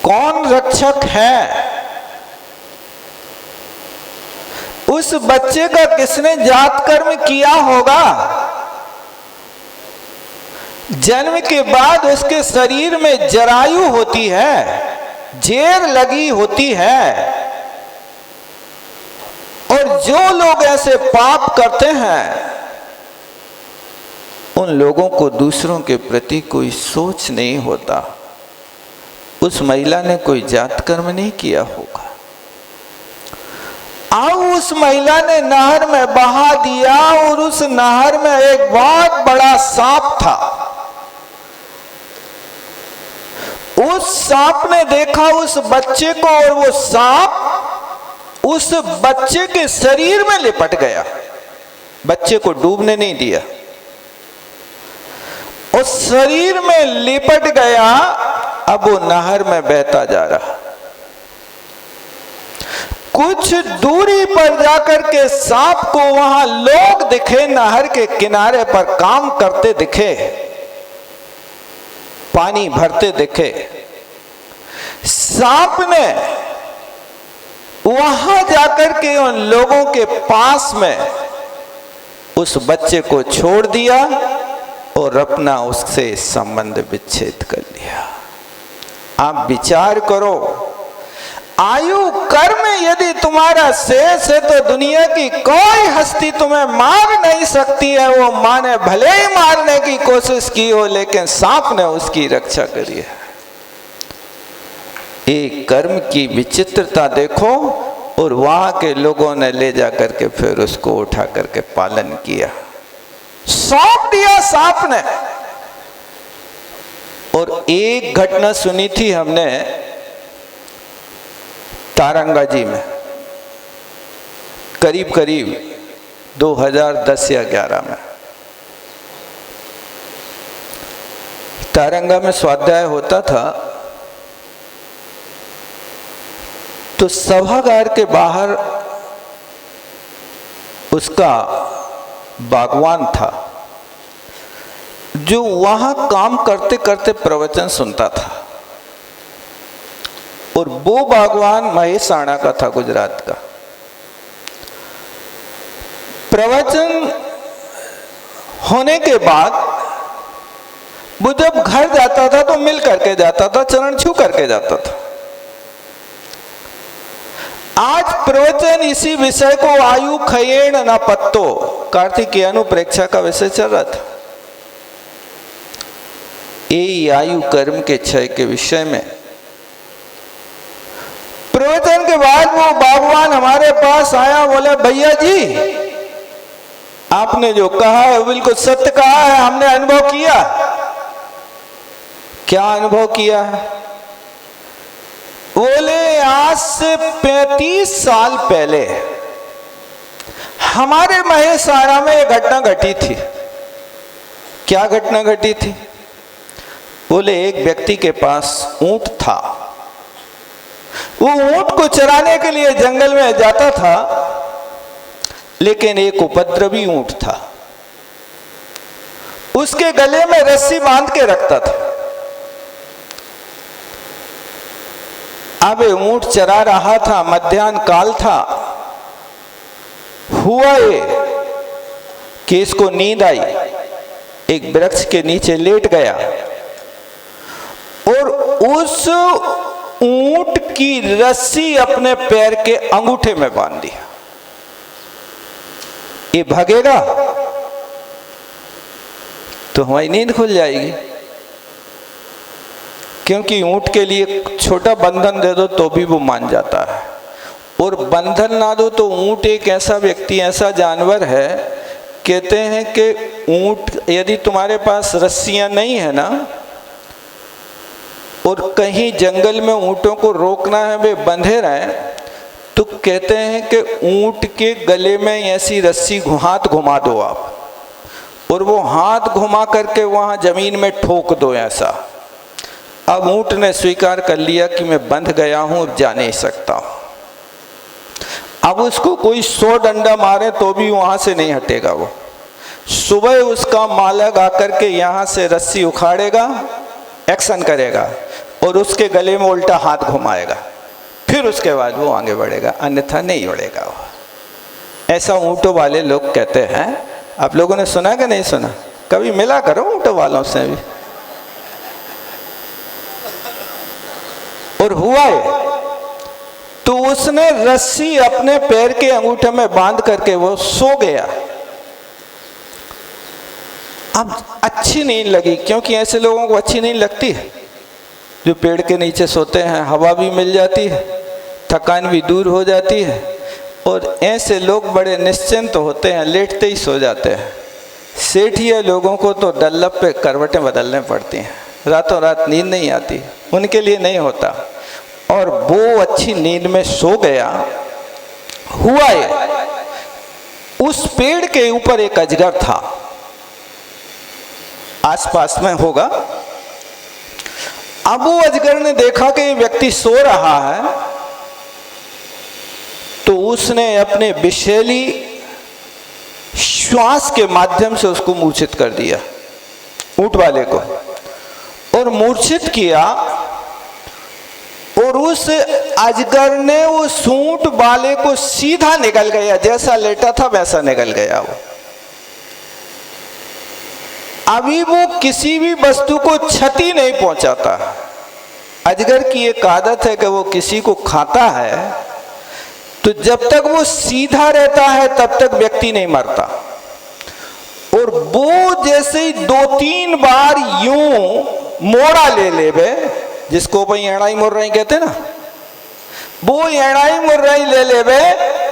कौन रक्षक है? उस बच्चे का किसने जात कर्म किया होगा? जन्म के बाद उसके शरीर में जरायु होती है, जेर लगी होती है। और जो लोग ऐसे पाप करते हैं उन लोगों को दूसरों के प्रति कोई सोच नहीं होता। उस महिला ने कोई जात कर्म नहीं किया होगा। अब उस महिला ने नहर में बहा दिया और उस नहर में एक बहुत बड़ा सांप था। उस सांप ने देखा उस बच्चे को और वो सांप उस बच्चे के शरीर में लिपट गया, बच्चे को डूबने नहीं दिया। उस शरीर में लिपट गया, अब वो नहर में बहता जा रहा। कुछ दूरी पर जाकर के सांप को वहां लोग दिखे, नहर के किनारे पर काम करते दिखे, पानी भरते दिखे। सांप ने वहां जाकर के उन लोगों के पास में उस बच्चे को छोड़ दिया और अपना उससे संबंध विच्छेद कर लिया। आप विचार करो, आयु कर्म यदि तुम्हारा शेष है तो दुनिया की कोई हस्ती तुम्हें मार नहीं सकती है। वो मां ने भले ही मारने की कोशिश की हो, लेकिन सांप ने उसकी रक्षा करी है। एक कर्म की विचित्रता देखो। और वहां के लोगों ने ले जाकर के फिर उसको उठा करके पालन किया, सौंप दिया सांप ने। और एक घटना सुनी थी हमने तारंगा जी में, करीब करीब 2010 या 11 में। तारंगा में स्वाध्याय होता था तो सभागार के बाहर उसका बागवान था जो वहां काम करते करते प्रवचन सुनता था। और वो बागवान महेसाणा का था, गुजरात का। प्रवचन होने के बाद वो जब घर जाता था तो मिल करके जाता था, चरण छू करके जाता था। आज प्रवचन इसी विषय को आयु खयेण न पत्तो, कार्तिकेय अनुप्रेक्षा का विषय चल रहा था। ये आयु कर्म के क्षय के विषय में प्रवचन के बाद वो बागवान हमारे पास आया, बोले भैया जी आपने जो कहा है बिल्कुल सत्य कहा है, हमने अनुभव किया। क्या अनुभव किया है? बोले आज से 35 साल पहले हमारे महेसाणा में एक घटना घटी थी। क्या घटना घटी थी? बोले एक व्यक्ति के पास ऊंट था। वो ऊंट को चराने के लिए जंगल में जाता था, लेकिन एक उपद्रवी ऊंट था। उसके गले में रस्सी बांध के रखता था। अब ऊंट चरा रहा था, मध्याह्न काल था। हुआ ये कि इसको नींद आई, एक वृक्ष के नीचे लेट गया और उस ऊंट की रस्सी अपने पैर के अंगूठे में बांध दिया। ये भागेगा तो हमारी नींद खुल जाएगी, क्योंकि ऊंट के लिए छोटा बंधन दे दो तो भी वो मान जाता है, और बंधन ना दो तो ऊंट एक ऐसा व्यक्ति, ऐसा जानवर है, कहते हैं कि ऊंट यदि तुम्हारे पास रस्सियां नहीं है ना, और कहीं जंगल में ऊंटों को रोकना है, वे बंधे रहें, तो कहते हैं कि ऊंट के गले में ऐसी रस्सी हाथ घुमा दो आप, और वो हाथ घुमा करके वहां जमीन में ठोक दो ऐसा। अब ऊंट ने स्वीकार कर लिया कि मैं बंध गया हूं, अब जा नहीं सकता हूं। अब उसको कोई 100 डंडा मारे तो भी वहां से नहीं हटेगा। वो सुबह उसका मालक आकर के यहाँ से रस्सी उखाड़ेगा, एक्शन करेगा और उसके गले में उल्टा हाथ घुमाएगा, फिर उसके बाद वो आगे बढ़ेगा, अन्यथा नहीं बढ़ेगा वो। ऐसा ऊँटों वाले लोग कहते हैं। आप लोगों ने सुना कि नहीं सुना? कभी मिला करो ऊँटों वालों से भी। और हुआ है तो उसने रस्सी अपने पैर के अंगूठे में बांध करके वो सो गया। अब अच्छी नींद लगी, क्योंकि ऐसे लोगों को अच्छी नींद लगती है जो पेड़ के नीचे सोते हैं, हवा भी मिल जाती है, थकान भी दूर हो जाती है, और ऐसे लोग बड़े निश्चिंत होते हैं, लेटते ही सो जाते हैं। सेठिया लोगों को तो डल्लब पे करवटें बदलने पड़ती हैं, रातों रात नींद नहीं आती, उनके लिए नहीं होता। और वो अच्छी नींद में सो गया। हुआ है उस पेड़ के ऊपर एक अजगर था, आसपास में होगा। अब वो अजगर ने देखा कि ये व्यक्ति सो रहा है, तो उसने अपने विषैली श्वास के माध्यम से उसको मूर्छित कर दिया, ऊंट वाले को, और मूर्छित किया। और उस अजगर ने उस ऊंट वाले को सीधा निकल गया, जैसा लेटा था वैसा निकल गया वो। अभी वो किसी भी वस्तु को क्षति नहीं पहुंचाता। अजगर की एक आदत है कि वो किसी को खाता है तो जब तक वो सीधा रहता है तब तक व्यक्ति नहीं मरता। और वो जैसे ही 2-3 बार यूं मोड़ा ले लेवे, जिसको भाई एड़ाई मुर्राई कहते ना, वो एड़ाई मुर्राई ले लेवे,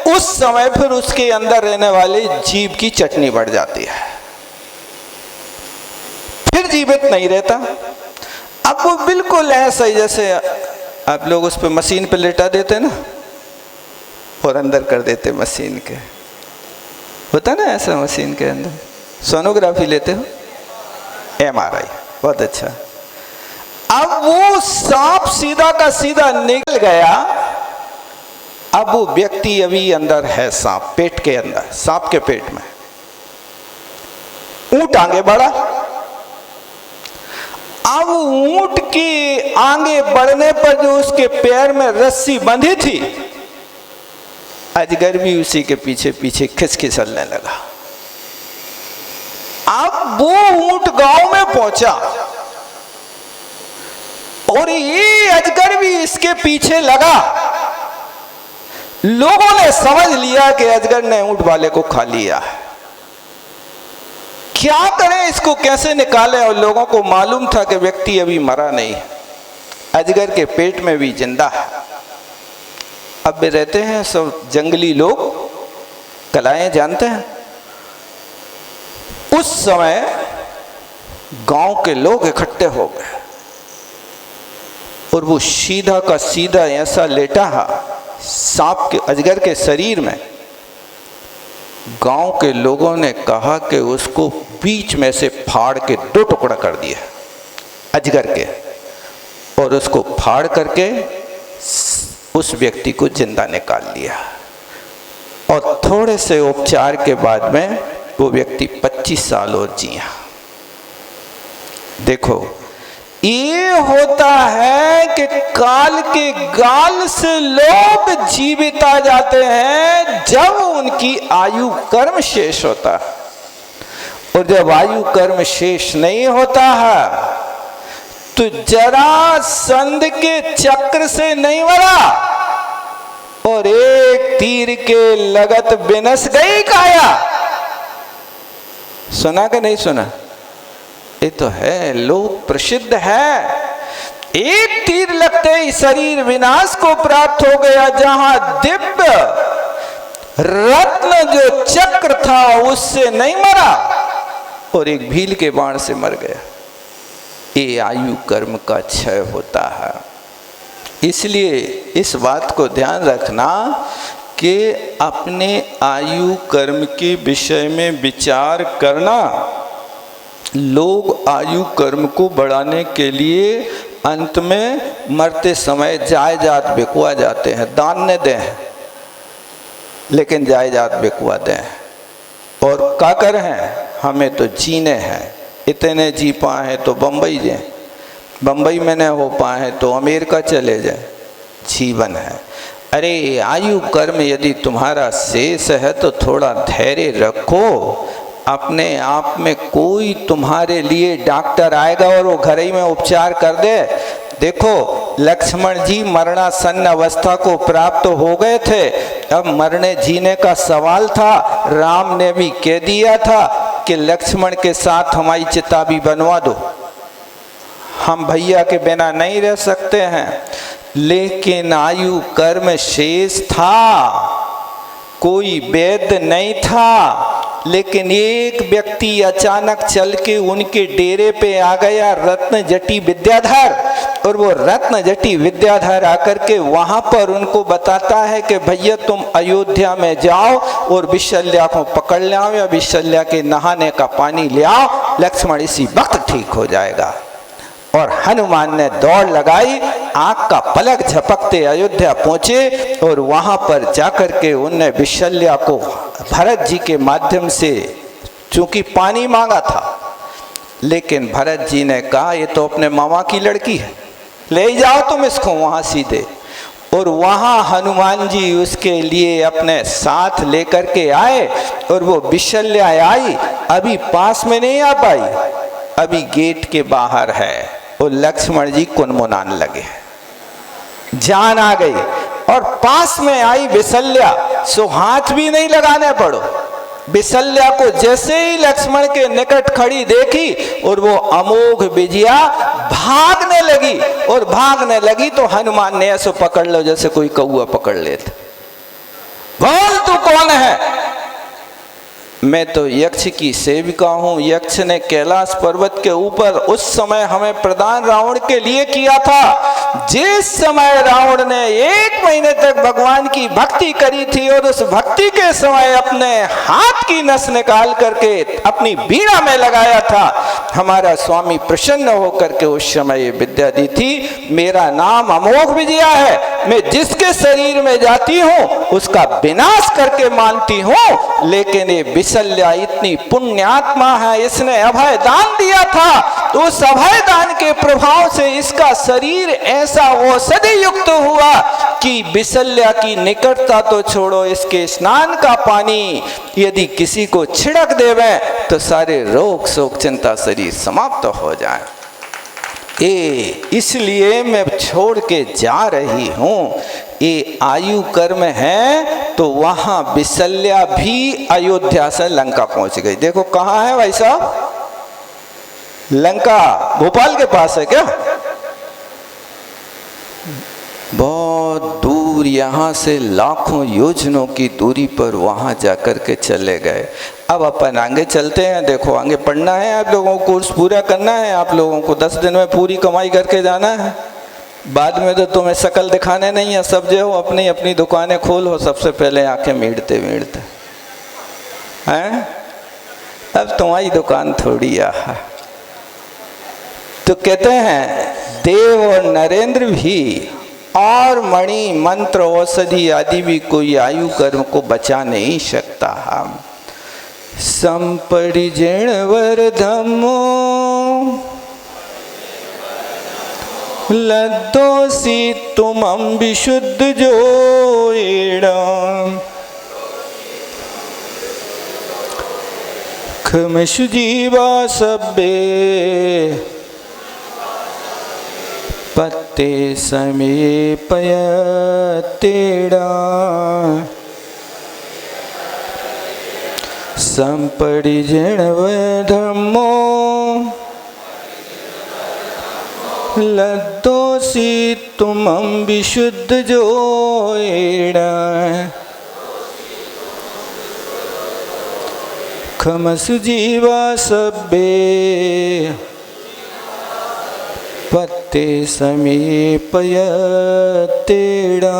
उस समय फिर उसके अंदर रहने वाले जीव की चटनी बढ़ जाती है, फिर जीवित नहीं रहता। अब वो बिल्कुल ऐसा ही जैसे आप लोग उस पर मशीन पे लेटा देते ना और अंदर कर देते मशीन के, होता ना ऐसा मशीन के अंदर। सोनोग्राफी लेते हो, MRI, बहुत अच्छा। अब वो सांप सीधा का सीधा निकल गया। अब वो व्यक्ति अभी अंदर है, सांप पेट के अंदर, सांप के पेट में। ऊंट आगे बढ़ा। अब ऊंट के आगे बढ़ने पर जो उसके पैर में रस्सी बंधी थी, अजगर भी उसी के पीछे पीछे खिसखिसलने लगा। अब वो ऊंट गांव में पहुंचा और ये अजगर भी इसके पीछे लगा। लोगों ने समझ लिया कि अजगर ने ऊंट वाले को खा लिया है, क्या करें, इसको कैसे निकालें। और लोगों को मालूम था कि व्यक्ति अभी मरा नहीं, अजगर के पेट में भी जिंदा है। अब वे रहते हैं सब जंगली लोग, कलाएं जानते हैं। उस समय गांव के लोग इकट्ठे हो गए और वो सीधा का सीधा ऐसा लेटा है सांप के, अजगर के शरीर में। गांव के लोगों ने कहा कि उसको बीच में से फाड़ के 2 टुकड़ा कर दिया अजगर के, और उसको फाड़ करके उस व्यक्ति को जिंदा निकाल लिया। और थोड़े से उपचार के बाद में वो व्यक्ति 25 साल और जिया। देखो, ये होता है कि काल के गाल से लोग जीवित आ जाते हैं जब उनकी आयु कर्म शेष होता है। और जब आयु कर्म शेष नहीं होता है तो जरासंध के चक्र से नहीं मरा और एक तीर के लगत बिनस गई काया। सुना कि नहीं सुना? ये तो है, लोक प्रसिद्ध है। एक तीर लगते ही शरीर विनाश को प्राप्त हो गया। जहां दिव्य रत्न जो चक्र था उससे नहीं मरा और एक भील के बाण से मर गया। ये आयु कर्म का क्षय होता है। इसलिए इस बात को ध्यान रखना कि अपने आयु कर्म के विषय में विचार करना। लोग आयु कर्म को बढ़ाने के लिए अंत में मरते समय जायदाद बिकवा जाते हैं, दान न दें। लेकिन जायदाद बिकवा दें। और का कर हैं, हमें तो जीने हैं, इतने जी पाए हैं तो बम्बई जाए, बम्बई में न हो पाए हैं तो अमेरिका चले जाए, जीवन है। अरे आयु कर्म यदि तुम्हारा शेष है तो थोड़ा धैर्य रखो, अपने आप में कोई तुम्हारे लिए डॉक्टर आएगा और वो घर ही में उपचार कर दे। देखो लक्ष्मण जी मरणासन्न अवस्था को प्राप्त हो गए थे, अब मरने जीने का सवाल था। राम ने भी कह दिया था कि लक्ष्मण के साथ हमारी चिता भी बनवा दो, हम भैया के बिना नहीं रह सकते हैं। लेकिन आयु कर्म शेष था, कोई वैद्य नहीं था। लेकिन एक व्यक्ति अचानक चल के उनके डेरे पे आ गया, रत्न जटी विद्याधर, और वो रत्न जटी विद्याधर आकर के वहां पर उनको बताता है कि भैया तुम अयोध्या में जाओ और विशल्या को पकड़ ले आओ या विशल्या के नहाने का पानी ले आओ, लक्ष्मण इसी वक्त ठीक हो जाएगा। और हनुमान ने दौड़ लगाई, आंख का पलक झपकते अयोध्या पहुंचे और वहां पर जाकर के उनने विशल्या को भरत जी के माध्यम से, चूंकि पानी मांगा था, लेकिन भरत जी ने कहा ये तो अपने मामा की लड़की है, ले जाओ तुम इसको वहां सीधे। और वहां हनुमान जी उसके लिए अपने साथ लेकर के आए और वो विशल्या आई, अभी पास में नहीं आ पाई, अभी गेट के बाहर है। और लक्ष्मण जी कुनमुनान लगे, जान आ गई। और पास में आई विशल्या, सो हाथ भी नहीं लगाने पड़ो। विशल्या को जैसे ही लक्ष्मण के निकट खड़ी देखी और वो अमोघ विजया भागने लगी, और भागने लगी तो हनुमान ने ऐसे पकड़ लो जैसे कोई कौआ पकड़ लेता। बोल तू कौन है? मैं तो यक्ष की सेविका हूँ। यक्ष ने कैलाश पर्वत के ऊपर उस समय हमें प्रदान रावण के लिए किया था, जिस समय रावण ने 1 महीने तक भगवान की भक्ति करी थी और उस भक्ति के समय अपने हाथ की नस निकाल करके अपनी बीड़ा में लगाया था। हमारा स्वामी प्रसन्न होकर के उस समय ये विद्या दी थी। मेरा नाम अमोघ विजया है, मैं जिसके शरीर में जाती हूँ उसका विनाश करके मानती हूँ। लेकिन ये विशल्या इतनी पुण्यात्मा है, इसने अभय दान दिया था, तो उस अभय दान के प्रभाव से इसका शरीर ऐसा औषधि युक्त हुआ कि विशल्या की निकटता तो छोड़ो, इसके स्नान का पानी यदि किसी को छिड़क देवे तो सारे रोग शोक चिंता शरीर समाप्त हो जाए। इसलिए मैं छोड़ के जा रही हूँ। ये आयु कर्म है तो वहां विशल्या भी अयोध्या से लंका पहुंच गई। देखो कहाँ है भाई साहब, लंका भोपाल के पास है क्या? बहुत दूर, यहाँ से लाखों योजनों की दूरी पर वहां जाकर के चले गए। अब अपन आगे चलते हैं। देखो आगे पढ़ना है आप लोगों को, कोर्स पूरा करना है आप लोगों को, 10 दिन में पूरी कमाई करके जाना है। बाद में तो तुम्हें शकल दिखाने नहीं है, सब जो हो अपनी अपनी दुकानें खोलो, सबसे पहले आंखें मीड़ते मीड़ते हैं। अब तुम्हारी दुकान थोड़ी आ। तो कहते हैं देव और नरेंद्र भी और मणि मंत्र औषधि आदि भी कोई आयु कर्म को बचा नहीं सकता। हम संपरिजन वरधमो लद्दोसी तुमं विशुद्ध जोड़ा खमशु जीवा सब्बे पत्ते समीपय तेड़ा संपरिजन वरधमो लद्दोसी तुमं विशुद्ध जोड़ा खमसु जीवा सब्बे पत्ते समीपय तेड़ा।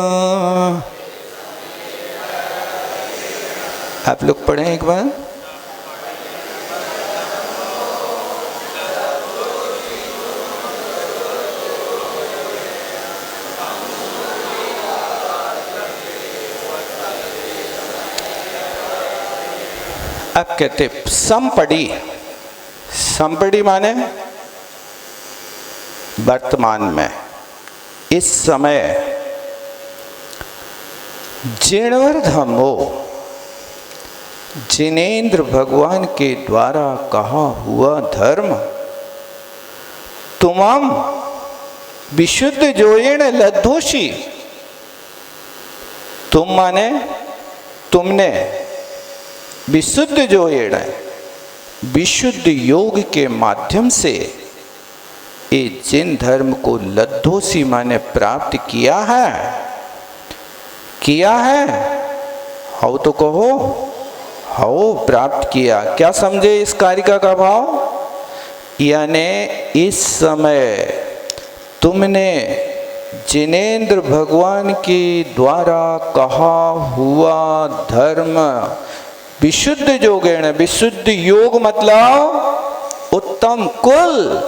आप लोग पढ़ें एक बार। अब कहते संपड़ी, संपड़ी माने वर्तमान में, इस समय जिणवर धम्मो, जिनेन्द्र भगवान के द्वारा कहा हुआ धर्म, तुमम विशुद्ध जोयेण लद्धोषी, तुम माने तुमने, विशुद्ध जोयेण विशुद्ध योग के माध्यम से ये जिन धर्म को लद्धोषी माने प्राप्त किया है, किया है, हो तो कहो, हो प्राप्त किया। क्या समझे इस कारिका का भाव? यानी इस समय तुमने जिनेन्द्र भगवान के द्वारा कहा हुआ धर्म विशुद्ध योगेण, विशुद्ध योग मतलब उत्तम कुल,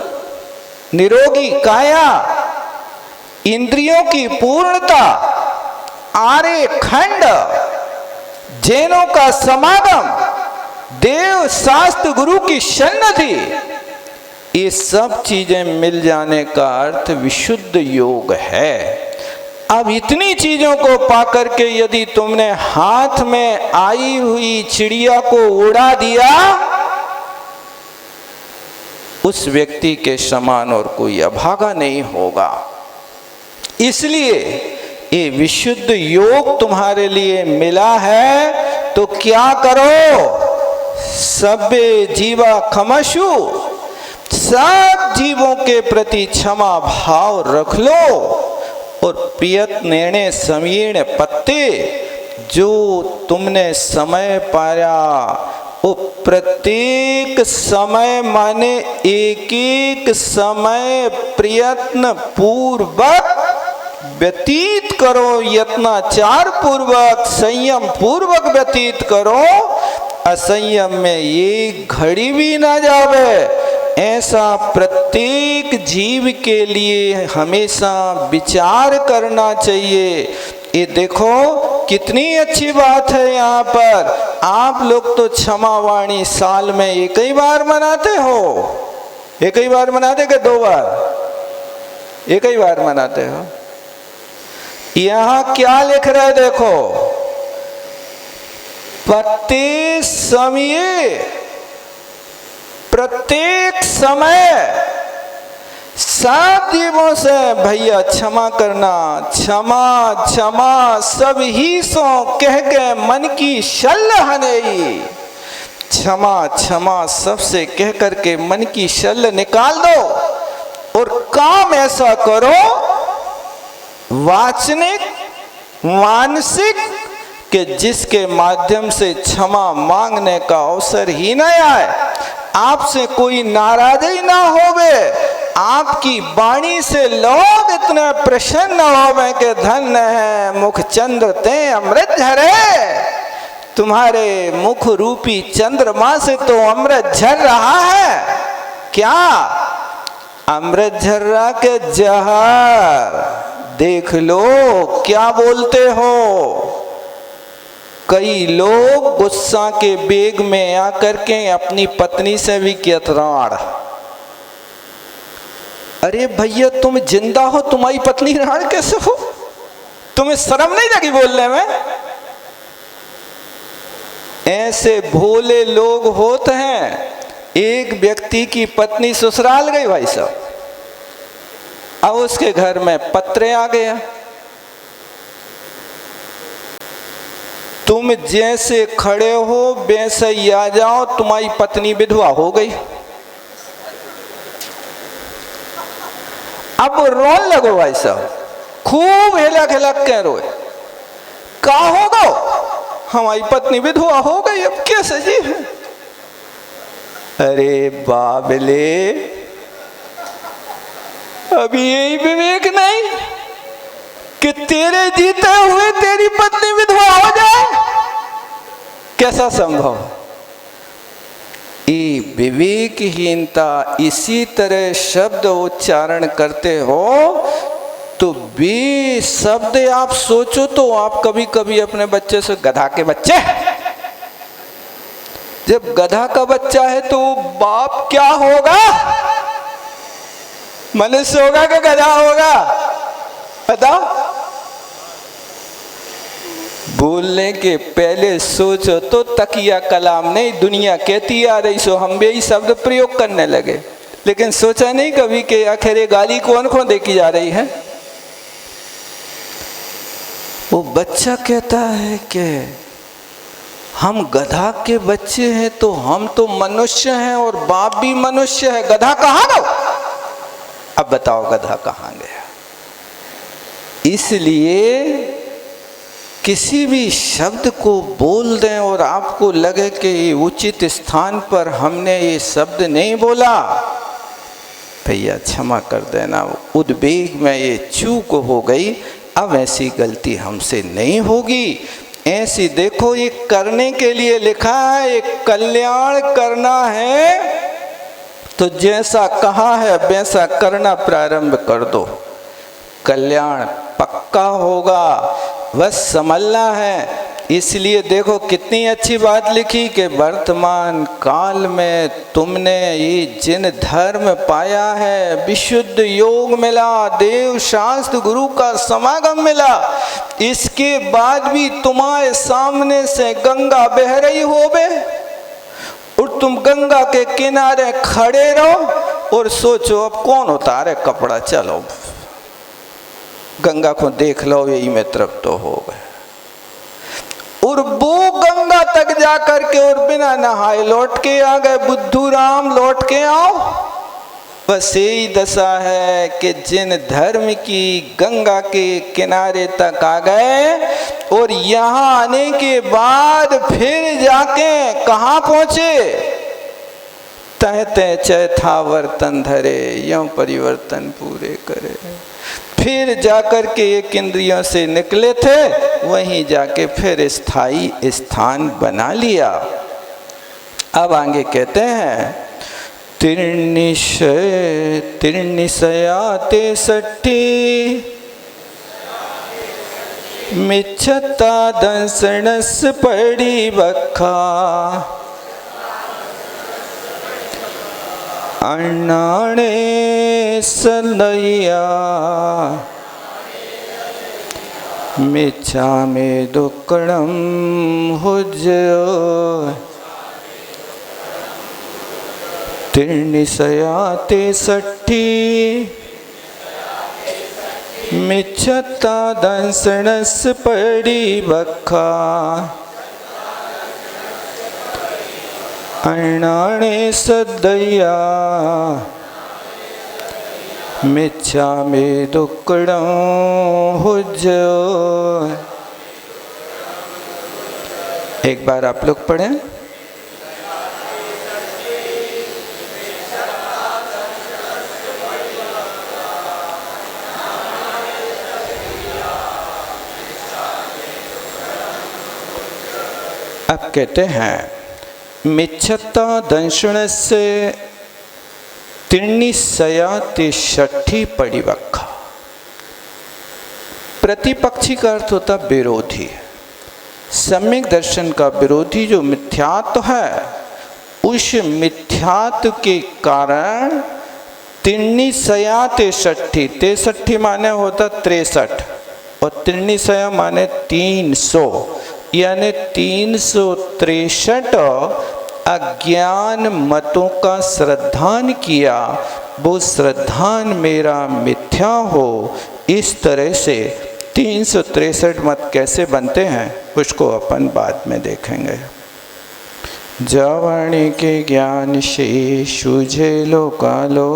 निरोगी काया, इंद्रियों की पूर्णता, आर्य खंड, जैनों का समागम, देव शास्त्र गुरु की सन्निधि, ये सब चीजें मिल जाने का अर्थ विशुद्ध योग है। अब इतनी चीजों को पाकर के यदि तुमने हाथ में आई हुई चिड़िया को उड़ा दिया, उस व्यक्ति के समान और कोई अभागा नहीं होगा। इसलिए ये विशुद्ध योग तुम्हारे लिए मिला है, तो क्या करो? सबे जीवा खमशु, सब जीवों के प्रति क्षमा भाव रख लो, और प्रियत निर्णय समीर्ण पत्ते, जो तुमने समय पाया वो प्रत्येक समय माने एक एक समय प्रयत्न पूर्वक व्यतीत करो, यत्नाचार पूर्वक, संयम पूर्वक व्यतीत करो। असंयम में एक घड़ी भी ना जावे, ऐसा प्रत्येक जीव के लिए हमेशा विचार करना चाहिए। ये देखो कितनी अच्छी बात है। यहाँ पर आप लोग तो क्षमावाणी साल में एक ही बार मनाते हो, एक ही बार मनाते कि 2 बार? एक ही बार मनाते हो। यहाँ क्या लिख रहे देखो, प्रत्येक समय सब जीवों से भैया क्षमा करना, क्षमा क्षमा सब ही सो कह के मन की शल हनेई, क्षमा क्षमा सबसे कह करके मन की शल निकाल दो। और काम ऐसा करो वाचनिक मानसिक कि जिसके माध्यम से क्षमा मांगने का अवसर ही न आए, आपसे कोई नाराजगी ना होवे, आपकी वाणी से लोग इतने प्रसन्न होवे कि धन्य है मुख चंद्र ते अमृत झरे। तुम्हारे मुख रूपी चंद्रमा से तो अमृत झर रहा है। क्या अमृत झर रहा के जहर? देख लो क्या बोलते हो। कई लोग गुस्सा के बेग में आकर के अपनी पत्नी से भी कियतराड़, अरे भैया तुम जिंदा हो, तुम्हारी पत्नी राड़ कैसे हो? तुम्हें शर्म नहीं लगी बोलने में? ऐसे भोले लोग होते हैं। एक व्यक्ति की पत्नी ससुराल गई भाई साहब, अब उसके घर में पत्रे आ गया, तुम जैसे खड़े हो वैसे ही आ जाओ, तुम्हारी पत्नी विधवा हो गई। अब रोने लगो भाई साहब, खूब हिलक हिलक के रोए। का होगा? हमारी पत्नी विधवा हो गई, अब कैसे जी है? अरे बाबले, अभी यही विवेक नहीं कि तेरे जीते हुए तेरी पत्नी विधवा हो जाए? कैसा संभव? ये विवेकहीनता। इसी तरह शब्द उच्चारण करते हो तो बे शब्द आप सोचो तो आप कभी कभी अपने बच्चे से गधा के बच्चे, जब गधा का बच्चा है तो बाप क्या होगा? मनुष्य होगा कि गधा होगा? बताओ। बोलने के पहले सोचो तो तकिया कलाम नहीं, दुनिया कहती आ रही सो हम भी यही शब्द प्रयोग करने लगे, लेकिन सोचा नहीं कभी कि आखिर ये गाली कौन कौन देखी जा रही है। वो बच्चा कहता है कि हम गधा के बच्चे हैं तो हम तो मनुष्य हैं और बाप भी मनुष्य है, गधा कहाँ गया? अब बताओ गधा कहाँ गया? इसलिए किसी भी शब्द को बोल दें और आपको लगे कि उचित स्थान पर हमने ये शब्द नहीं बोला, भैया क्षमा कर देना, उद्वेग में ये चूक हो गई, अब ऐसी गलती हमसे नहीं होगी। ऐसी देखो ये करने के लिए लिखा है, ये कल्याण करना है तो जैसा कहा है वैसा करना प्रारंभ कर दो, कल्याण पक्का होगा, बस समझना है। इसलिए देखो कितनी अच्छी बात लिखी कि वर्तमान काल में तुमने ये जिन धर्म पाया है, विशुद्ध योग मिला, देव शास्त्र गुरु का समागम मिला, इसके बाद भी तुम्हारे सामने से गंगा बह रही होवे और तुम गंगा के किनारे खड़े रहो और सोचो अब कौन उतारे कपड़ा, चलो गंगा को देख लो, यही में तरफ तो हो गए। और वो गंगा तक जा करके और बिना नहाए लौट के आ गए, बुद्धू राम लौट के आओ। बस यही दशा है कि जिन धर्म की गंगा के किनारे तक आ गए और यहाँ आने के बाद फिर जाके कहाँ पहुंचे? तह तह चैथा वर्तन धरे, यों परिवर्तन पूरे करे। फिर जाकर के एक इंद्रियों से निकले थे, वहीं जाके फिर स्थायी स्थान बना लिया। अब आगे कहते हैं तिर्निशयाते सट्टी मिच्छता दंसनस पड़ी बखा अण्णाणे सलैया मिच्छा में दुक्कड़म हुज्जयो तिर्निशयाते सट्टी मिच्छता दंसनस पड़ी बखा अण्णाणे सदैया मिच्छा में दुक्कड़म हुज्जयो। एक बार आप लोग पढ़ें। अब कहते हैं मिच्छता दंशण से तिर्निशयाते षट्ठी परिवक्खा। प्रतिपक्षी का अर्थ होता विरोधी। सम्यक दर्शन का विरोधी जो मिथ्यात्व है, उस मिथ्यात्व के कारण तिर्निशयाते षट्ठी, तेषट्ठी माने होता 63 और तिर्निशया माने 300, यानी 363 अज्ञान मतों का श्रद्धान किया, वो श्रद्धान मेरा मिथ्या हो। इस तरह से 363 मत कैसे बनते हैं उसको अपन बाद में देखेंगे। जावणी के ज्ञान से सूझे लो कालो